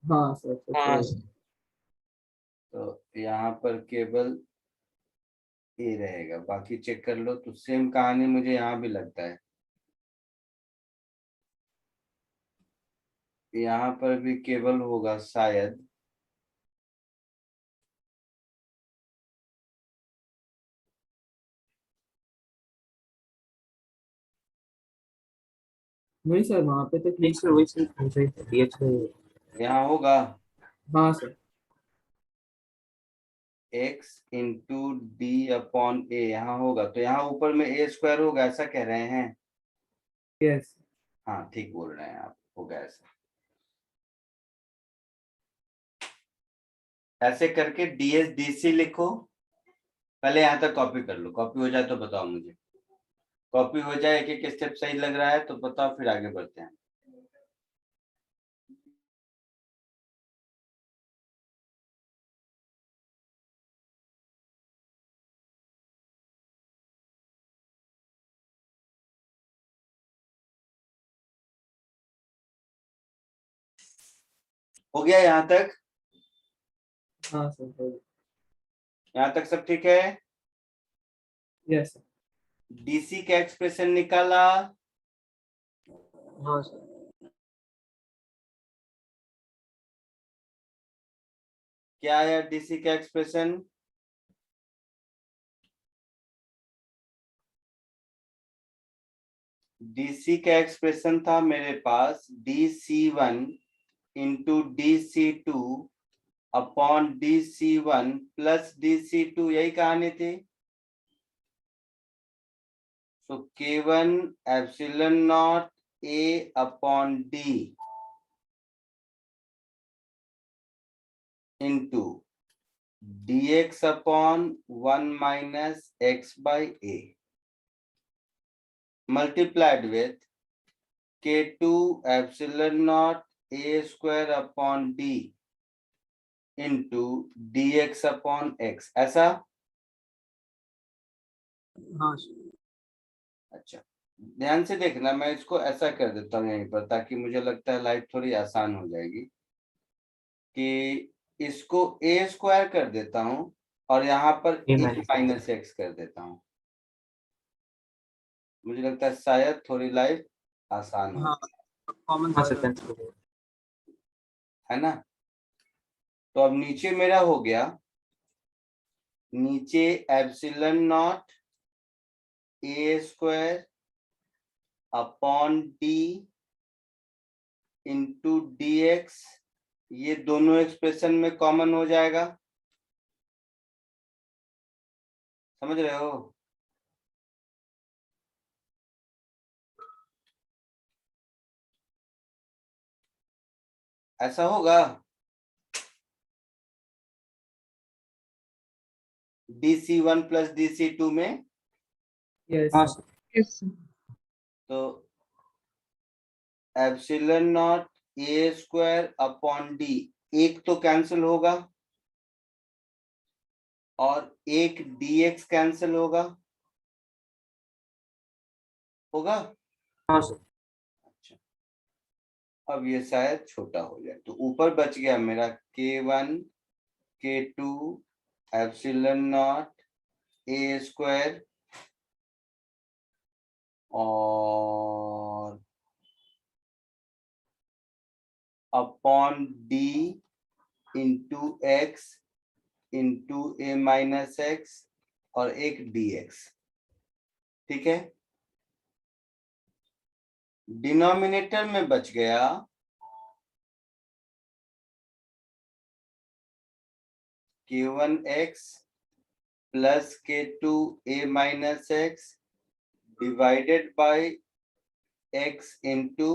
हाँ सर हाँ सर। सर। तो यहाँ पर केवल A रहेगा। बाकी चेक कर लो, तो सेम कहानी मुझे यहाँ भी लगता है। यहाँ पर भी केवल होगा शायद, नहीं सर, वहाँ पे तो नहीं सर, वही सही DH है। यहाँ होगा हाँ sir. x into D upon A, यहाँ होगा, तो यहाँ ऊपर में A स्क्वायर होगा, ऐसा कह रहे हैं? यस। हाँ ठीक बोल रहे हैं आप, होगा ऐसा। ऐसे करके DS DC लिखो। पहले यहाँ तक कॉपी कर लो, कॉपी हो जाए तो बताओ मुझे। कॉपी हो जाए, एक एक स्टेप सही लग रहा है तो बताओ, फिर आगे बढ़ते हैं। हो गया यहाँ तक? हाँ सर हो गया। यहाँ तक सब ठीक है? Yes sir. DC का एक्सप्रेशन निकाला? हाँ सर। क्या आया DC का एक्सप्रेशन? DC का एक्सप्रेशन था मेरे पास DC1 into DC2 upon DC1 plus DC2, यही कहानी थी। तो K1 epsilon not A upon D into dx upon 1 minus x by a multiplied with K2 epsilon naught A square upon D into dx upon x, ऐसा? हाँ sir. अच्छा, ध्यान से देखना, मैं इसको ऐसा कर देता हूँ यहीं पर, ताकि मुझे लगता है लाइफ थोड़ी आसान हो जाएगी। कि इसको A स्क्वायर कर देता हूँ और यहाँ पर A A minus minus x कर देता हूँ। मुझे लगता है शायद थोड़ी लाइफ आसान हो, हाँ कॉमन हाँ सर कैंसिल हो गया। है ना? तो अब नीचे मेरा हो गया, नीचे epsilon not A square upon D into dx, ये दोनों एक्सप्रेशन में कॉमन हो जाएगा। समझ रहे हो? ऐसा होगा DC1 प्लस DC2 में। यस हाँ सर। सर। Yes, sir. तो epsilon not A square upon D, एक तो कैंसिल होगा और एक dx कैंसिल होगा, होगा? हाँ सर। अच्छा, अब ये शायद छोटा हो जाए, तो ऊपर बच गया मेरा K1 K2 epsilon not A square और upon D into x into A minus x और एक dx। ठीक है, डिनोमिनेटर में बच गया k1x plus k2a minus x divided by x into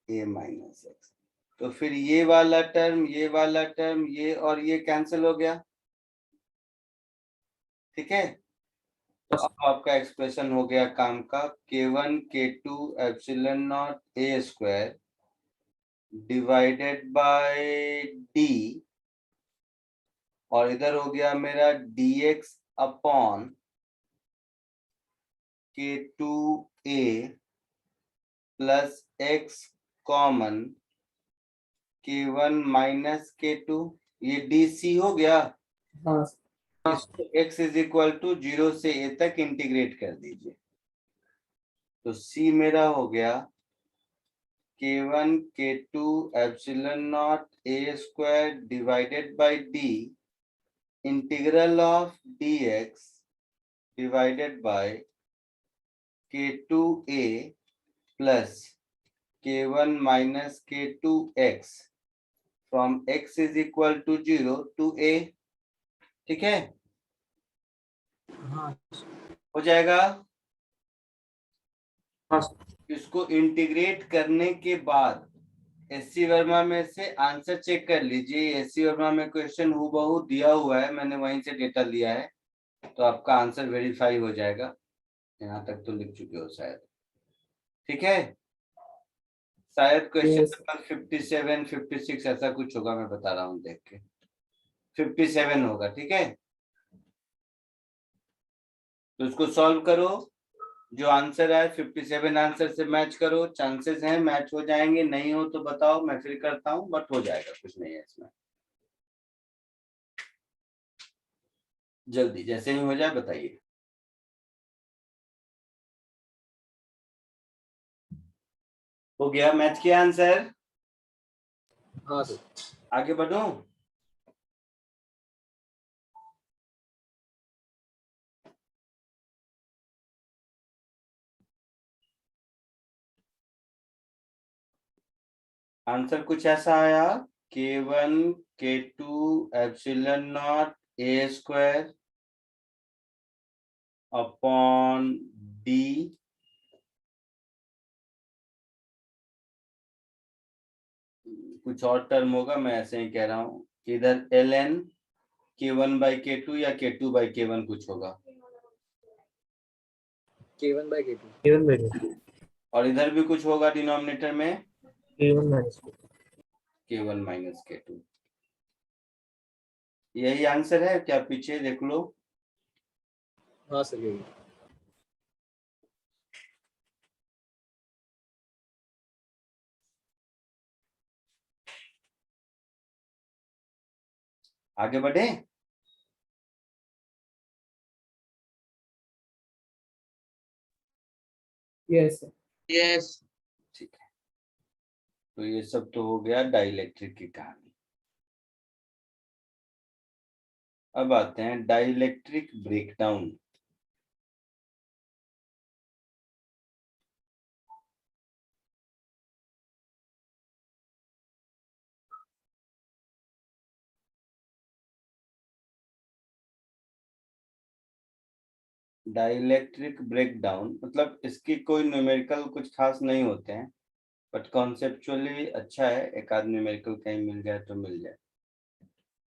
a minus x. तो फिर ये वाला टर्म, ये वाला टर्म, ये और ये कैंसिल हो गया। ठीक है, तो अब आपका एक्सप्रेशन हो गया काम का, k1 k2 epsilon not a square divided by d, और इधर हो गया मेरा dx upon k2a plus x common k1 minus k2, ये dc हो गया। हाँ इसको x इज इक्वल टू 0 से a तक इंटीग्रेट कर दीजिए। तो c मेरा हो गया k1 k2 epsilon not a square divided by d integral of dx divided by k2a plus k1 minus k2x from x is equal to 0 to a। ठीक है, हाँ हो जाएगा। हाँ इसको इंटीग्रेट करने के बाद एससी वर्मा में से आंसर चेक कर लीजिए। एससी वर्मा में क्वेश्चन हूबहू दिया हुआ है, मैंने वहीं से डेटा लिया है, तो आपका आंसर वेरीफाई हो जाएगा। यहाँ तक तो लिख चुके हो शायद। ठीक है, शायद क्वेश्चन Yes. नंबर 57 56 ऐसा कुछ होगा, मैं बता रहा हूँ देख के। 57 होगा। ठीक है, तो इसको सॉल्व करो, जो आंसर है 57 आंसर से मैच करो। चांसेस हैं मैच हो जाएंगे, नहीं हो तो बताओ, मैं फिर करता हूँ, बट हो जाएगा, कुछ नहीं है इसमें। जल्दी जैसे ही हो जाए बताइए। हो गया मैच के आंसर? हाँ सर। आगे बढ़ो। आंसर कुछ ऐसा आया, k1 k2 epsilon not a square upon d कुछ और टर्म होगा, मैं ऐसे ही कह रहा हूँ। इधर ln k1 बाई k2 या k2 बाई k1 कुछ होगा, K1 by K2. K1 by K2. और इधर भी कुछ होगा डिनोमिनेटर में K1 minus K2. k1 minus k2। यही आंसर है क्या? पीछे देख लो। हाँ सर यही। आगे बढ़े। Yes. yes, ठीक है, तो ये सब तो हो गया डाइलेक्ट्रिक की कहानी। अब आते हैं डाइलेक्ट्रिक ब्रेकडाउन। डाइलेक्ट्रिक ब्रेकडाउन मतलब इसकी कोई न्यूमेरिकल कुछ खास नहीं होते हैं, बट कॉन्सेप्चुअली अच्छा है, एक आध न्यूमेरिकल कहीं मिल जाए तो मिल जाए।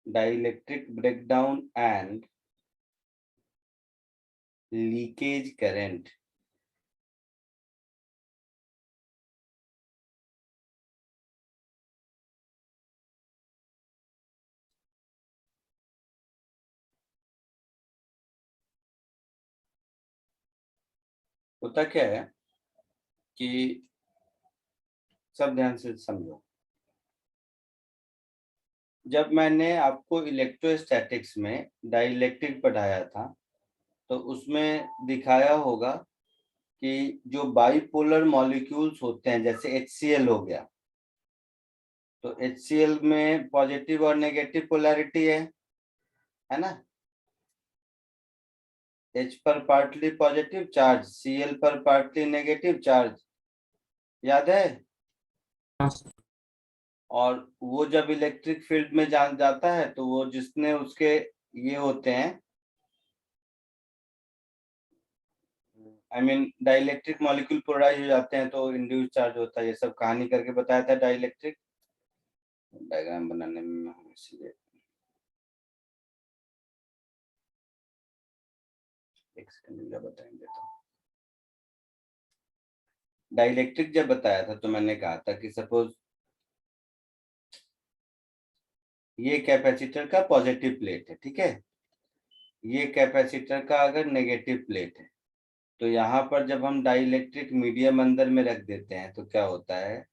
Dielectric breakdown and leakage current. होता क्या है कि सब ध्यान से समझो। जब मैंने आपको इलेक्ट्रोस्टैटिक्स में डाइलेक्ट्रिक पढ़ाया था, तो उसमें दिखाया होगा कि जो बाइपोलर मॉलिक्यूल्स होते हैं, जैसे HCl हो गया, तो HCl में पॉजिटिव और नेगेटिव पोलैरिटी है, है ना, H पर पार्टली पॉजिटिव चार्ज, Cl पर पार्टली नेगेटिव चार्ज, याद है। हाँ और वो जब इलेक्ट्रिक फील्ड में जाता है तो वो जिसने उसके ये होते हैं, I mean dielectric molecule polarise हो जाते हैं तो इंड्यूस चार्ज होता है। ये सब कहानी करके बताया था डाइलेक्ट्रिक, डायग्राम बनाने में इसलिए एक सेकंड का बताएंगे। तो डाइलेक्ट्रिक जब बताया था तो मैंने कहा था कि सपोज ये कैपेसिटर का पॉजिटिव प्लेट है, ठीक है, ये कैपेसिटर का अगर नेगेटिव प्लेट है, तो यहाँ पर जब हम डाइलेक्ट्रिक मीडियम अंदर में रख देते हैं तो क्या होता है,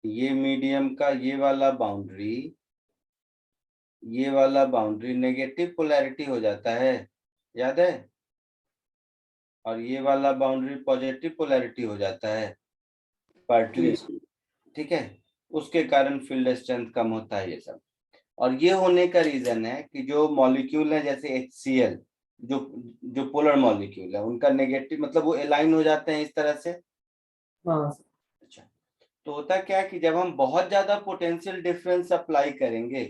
ये मीडियम का ये वाला बाउंड्री नेगेटिव पोलैरिटी हो जाता है, याद है, और ये वाला बाउंड्री पॉजिटिव पोलैरिटी हो जाता है पार्टली, ठीक है। उसके कारण फील्ड स्ट्रेंथ कम होता है ये सब। और ये होने का रीजन है कि जो मॉलिक्यूल है जैसे HCl, जो जो पोलर मॉलिक्यूल है उनका नेगेटिव मतलब वो अलाइन हो जाते हैं इस तरह से। हाँ अच्छा, तो होता क्या है कि जब हम बहुत ज्यादा पोटेंशियल डिफरेंस अप्लाई करेंगे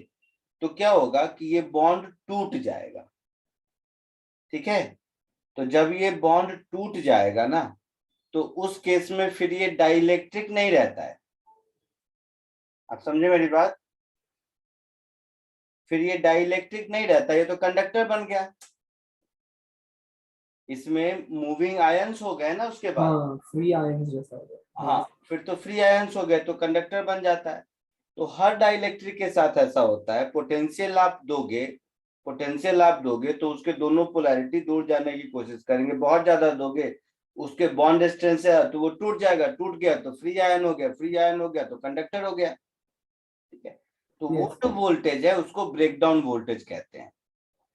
तो क्या होगा कि ये बॉन्ड टूट जाएगा, ठीक है। तो जब ये बॉन्ड टूट जाएगा ना तो उस केस में फिर ये डाइलेक्ट्रिक नहीं रहता है, आप समझे मेरी बात, फिर ये डाइलेक्ट्रिक नहीं रहता, ये तो कंडक्टर बन गया, इसमें मूविंग आयंस हो गए ना उसके बाद। हाँ फ्री आयंस जैसा हो गया। हाँ, फिर तो फ्री आयंस हो गए तो कंडक्टर बन जाता है। तो हर डाइलेक्ट्रिक के साथ ऐसा होता है, पोटेंशियल आप दोगे तो उसके दोनों पोलैरिटी दूर जाने की कोशिश करेंगे, बहुत ज्यादा दोगे उसके बॉन्ड स्ट्रेंथ से तो वो टूट जाएगा, टूट गया तो फ्री आयन हो गया, फ्री आयन हो गया तो कंडक्टर हो गया, ठीक है। तो वो Yes. जो वोल्टेज है उसको ब्रेकडाउन वोल्टेज कहते हैं।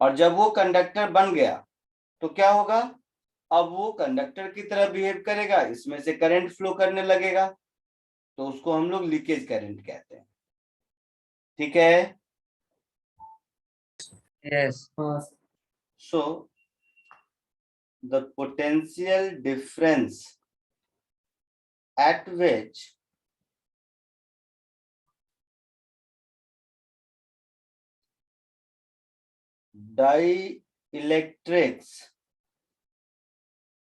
और जब वो कंडक्टर बन गया तो क्या होगा, अब वो कंडक्टर की तरह बिहेव करेगा, इसमें से करंट फ्लो करने लगेगा, तो उसको हम लोग लीकेज करंट कहते हैं, ठीक है। Yes. हाँ so the potential difference at which dielectrics,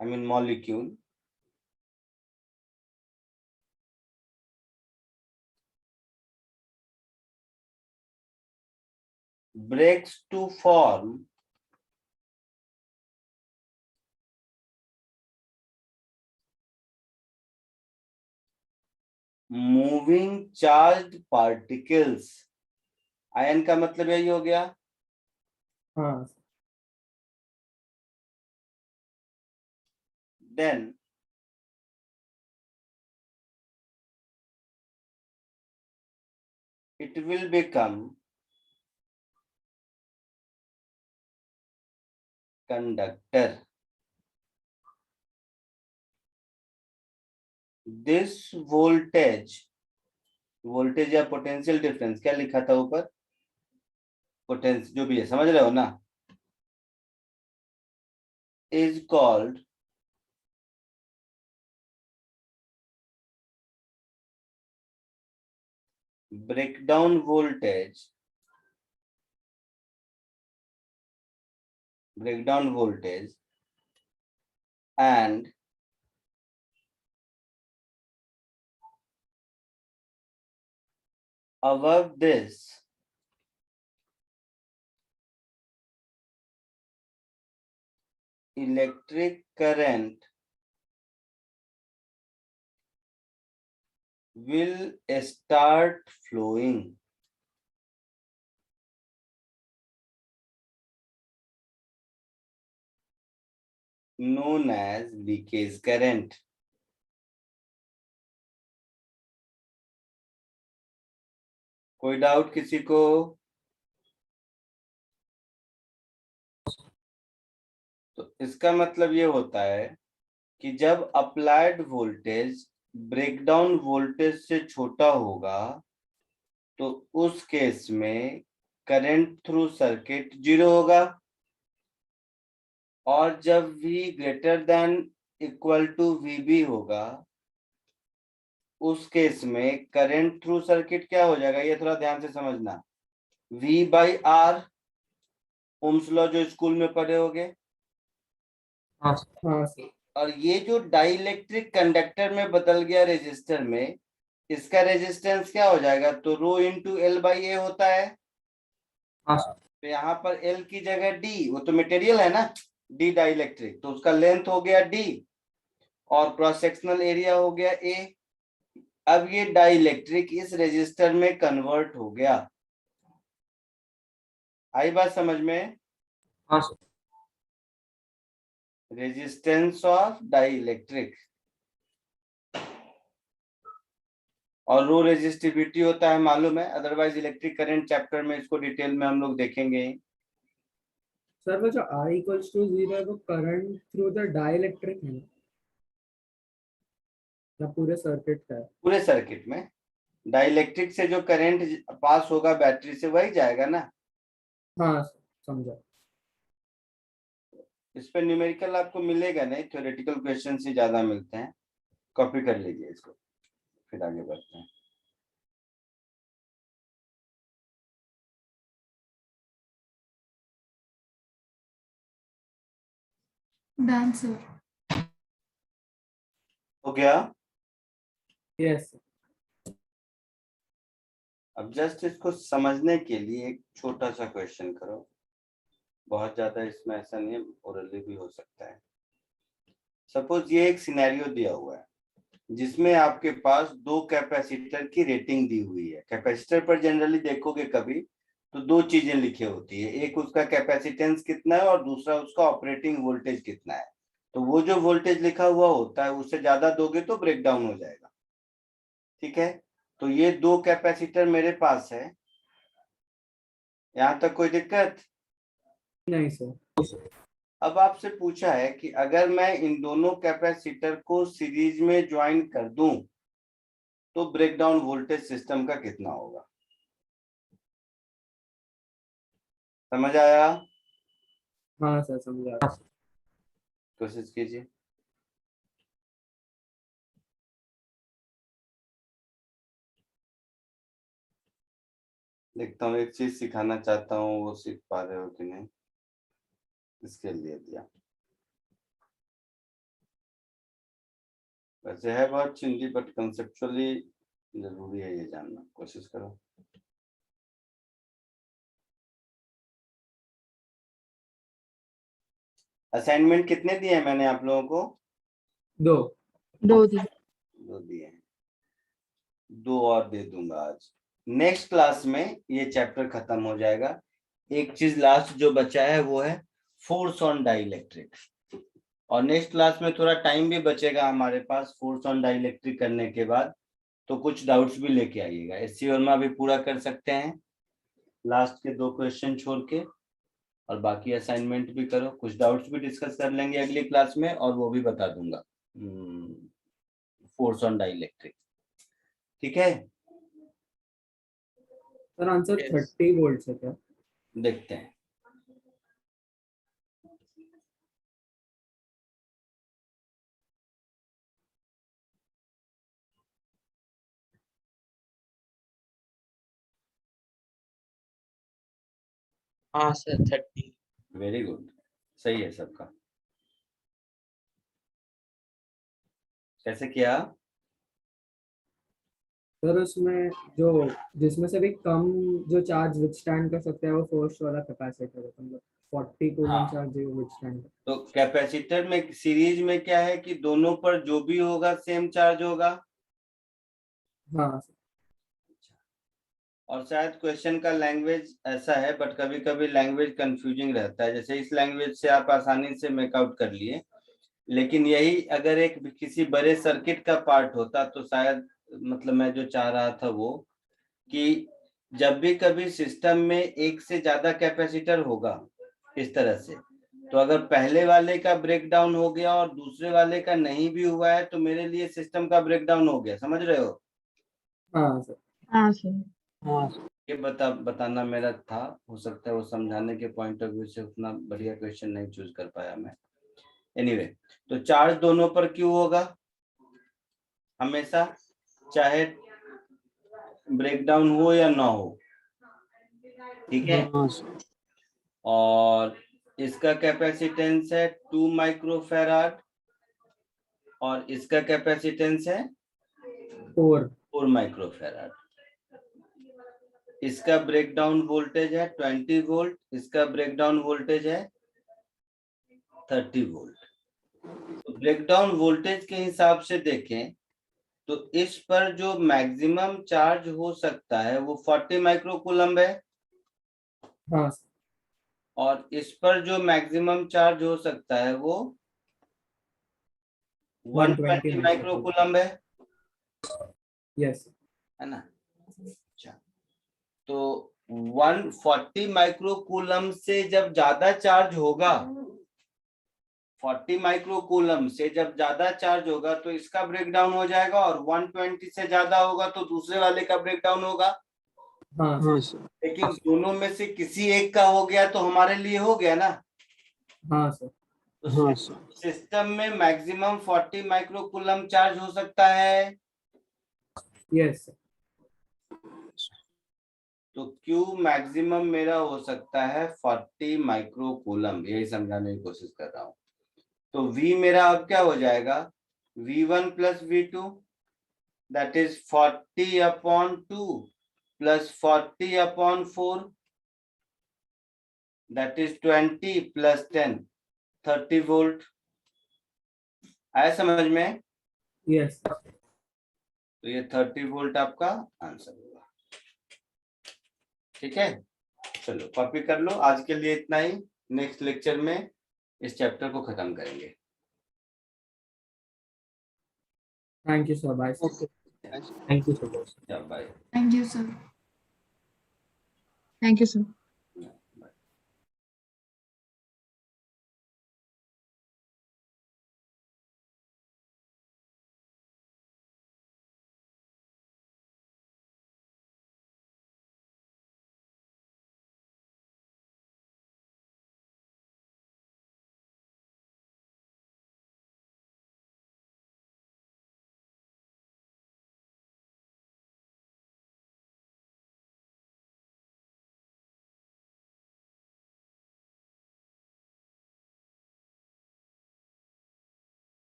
I mean molecule, breaks to form moving charged particles, ion का मतलब यही हो गया, हाँ then it will become conductor. This voltage या पोटेंशियल डिफरेंस, क्या लिखा था ऊपर, पोटेंशियल जो भी है, समझ रहे हो ना, is called breakdown voltage and above this electric current will start flowing, known as leakage current. कोई डाउट किसी को? तो इसका मतलब ये होता है कि जब अप्लाइड वोल्टेज ब्रेकडाउन वोल्टेज से छोटा होगा तो उस केस में करंट थ्रू सर्किट 0 होगा, और जब V greater than equal to VB होगा उस केस में करंट थ्रू सर्किट क्या हो जाएगा, ये थोड़ा ध्यान से समझना, V by R, Ohm's law जो स्कूल में पढ़े होगे। हाँ हाँ सर। और ये जो डाइलेक्ट्रिक कंडक्टर में बदल गया रेजिस्टर में, इसका रेजिस्टेंस क्या हो जाएगा, तो रो इंटू एल बाई ए होता है। हाँ तो यहाँ पर एल की जगह डी, वो तो मटेरियल है ना, डी डाइलेक्ट्रिक, तो उसका लेंथ हो गया डी और क्रॉस सेक्शनल एरिया हो गया ए। अब ये डाइलेक्ट्रिक इस रेजिस्टर में कन्वर्ट हो गया। आई बात समझ में? हाँ सर। रेजिस्टेंस ऑफ डाइलेक्ट्रिक, और रो रेजिस्टिविटी होता है मालूम है, अदरवाइज इलेक्ट्रिक करंट चैप्टर में इसको डिटेल में हम लोग देखेंगे। सर वो जो R इक्वल्स टू 0 है वो करंट थ्रू द डाइलेक्ट्रिक है ना? या पूरे सर्किट का है? पूरे सर्किट में डाइलेक्ट्रिक से जो करंट पास होगा बैटरी से वही जाएगा ना। हाँ सर, समझा। इस पे न्यूमेरिकल आपको मिलेगा नहीं, थ्योरेटिकल क्वेश्चन ही ज्यादा मिलते हैं, कॉपी कर लीजिए इसको, फिर आगे बढ़ते हैं। Done sir. हो गया? Yes sir. अब जस्ट इसको समझने के लिए एक छोटा सा क्वेश्चन करो, बहुत ज्यादा इसमें ऐसा नहीं है, ओरली भी हो सकता है। सपोज ये एक सिनेरियो दिया हुआ है जिसमें आपके पास दो कैपेसिटर की रेटिंग दी हुई है। कैपेसिटर पर जनरली देखोगे कभी तो दो चीजें लिखी होती है, एक उसका कैपेसिटेंस कितना है और दूसरा उसका ऑपरेटिंग वोल्टेज कितना है। तो वो जो वोल्टेज लिखा हुआ होता है उससे ज्यादा दोगे तो ब्रेक डाउन हो जाएगा, ठीक है। तो ये दो कैपेसिटर मेरे पास है, यहाँ तक कोई दिक्कत नहीं सर। अब आपसे पूछा है कि अगर मैं इन दोनों कैपेसिटर को सीरीज में ज्वाइन कर दूं तो ब्रेकडाउन वोल्टेज सिस्टम का कितना होगा। समझ आया? हाँ सर, समझा। कोशिश कीजिए। देखता हूँ, एक चीज सिखाना चाहता हूँ, वो सीख पा रहे हो कि नहीं, इसके लिए दिया। वैसे है बहुत चिंदी, बट कंसेप्चुअली जरूरी है ये जानना, कोशिश करो। असाइनमेंट कितने दिए हैं मैंने आप लोगों को? 2 दो दिन। 2 दिए हैं, 2 और दे दूंगा आज। नेक्स्ट क्लास में ये चैप्टर खत्म हो जाएगा। एक चीज लास्ट जो बचा है वो है फोर्स ऑन डाइलेक्ट्रिक, और नेक्स्ट क्लास में थोड़ा टाइम भी बचेगा हमारे पास फोर्स ऑन डाइलेक्ट्रिक करने के बाद, तो कुछ डाउट्स भी लेके आइएगा। एससी वर्मा भी पूरा कर सकते हैं लास्ट के 2 क्वेश्चन छोड़ के, और बाकी असाइनमेंट भी करो। कुछ डाउट्स भी डिस्कस कर लेंगे अगली क्लास में, और वो भी बता दूंगा फोर्स ऑन डाइलेक्ट्रिक, ठीक है। Sir answer Yes. 30 वोल्ट है क्या? देखते हैं। हाँ सर 30। वेरी गुड, सही है सबका। कैसे किया? सर उसमें जो जिसमें से भी कम जो चार्ज विथस्टैंड कर सकता है वो फर्स्ट वाला कैपेसिटर है, मतलब 40 कूलम हाँ। चार्ज जो विथस्टैंड। तो कैपेसिटर में सीरीज में क्या है कि दोनों पर जो भी होगा सेम चार्ज होगा। हाँ सर। और शायद क्वेश्चन का लैंग्वेज ऐसा है, बट कभी कभी लैंग्वेज कंफ्यूजिंग रहता है। जैसे इस लैंग्वेज से आप आसानी से मेकआउट कर लिए, लेकिन यही अगर एक किसी बड़े सर्किट का पार्ट होता तो शायद, मतलब मैं जो चाह रहा था वो कि जब भी कभी सिस्टम में एक से ज्यादा कैपेसिटर होगा इस तरह से, तो अगर पहले वाले का ब्रेकडाउन हो गया और दूसरे वाले का नहीं भी हुआ है तो मेरे लिए सिस्टम का ब्रेकडाउन हो गया। समझ रहे हो? हाँ सर। हाँ सर। हाँ ये बताना मेरा था, हो सकता है वो समझाने के पॉइंट ऑफ व्यू से उतना बढ़िया क्वेश्चन नहीं चूज कर पाया मैं। एनीवे, तो चार्ज दोनों पर क्यू होगा हमेशा, चाहे ब्रेकडाउन हो या ना हो, ठीक है। हाँ सर। और इसका कैपेसिटेंस है 2 माइक्रोफैराड और इसका कैपेसिटेंस है 4 माइक्रोफैराड। इसका ब्रेकडाउन वोल्टेज है 20 वोल्ट, इसका ब्रेकडाउन वोल्टेज है 30 वोल्ट। तो ब्रेकडाउन वोल्टेज के हिसाब से देखें तो इस पर जो मैक्सिमम चार्ज हो सकता है वो 40 माइक्रोकूलम्ब है, हाँ सर, और इस पर जो मैक्सिमम चार्ज हो सकता है वो 120 माइक्रोकूलम्ब है, यस है ना। अच्छा, तो 140 माइक्रोकूलम्ब से जब ज्यादा चार्ज होगा, 40 माइक्रोकूलम्ब से जब ज्यादा चार्ज होगा तो इसका ब्रेकडाउन हो जाएगा, और 120 से ज्यादा होगा तो दूसरे वाले का ब्रेकडाउन होगा। हाँ हाँ सर। लेकिन दोनों में से किसी एक का हो गया तो हमारे लिए हो गया ना। हाँ सर, तो हाँ सर। सिस्टम में मैक्सिमम 40 माइक्रोकूलम्ब चार्ज हो सकता है। यस सर, तो Q मैक्सिमम मेरा हो सकता है 40 माइक्रोकूलम्ब, यही समझाने की कोशिश कर रहा हूँ। तो V मेरा अब क्या हो जाएगा, V1 plus V2 that is 40/2 plus 40/4 that is 20 plus 10 30 volt. आया समझ में? यस तो ये 30 वोल्ट आपका आंसर होगा। ठीक है, चलो कॉपी कर लो। आज के लिए इतना ही, नेक्स्ट लेक्चर में इस चैप्टर को खत्म करेंगे। Thank you sir, bye. Okay. Thank you sir. Bye. Thank you, sir. Thank you, sir.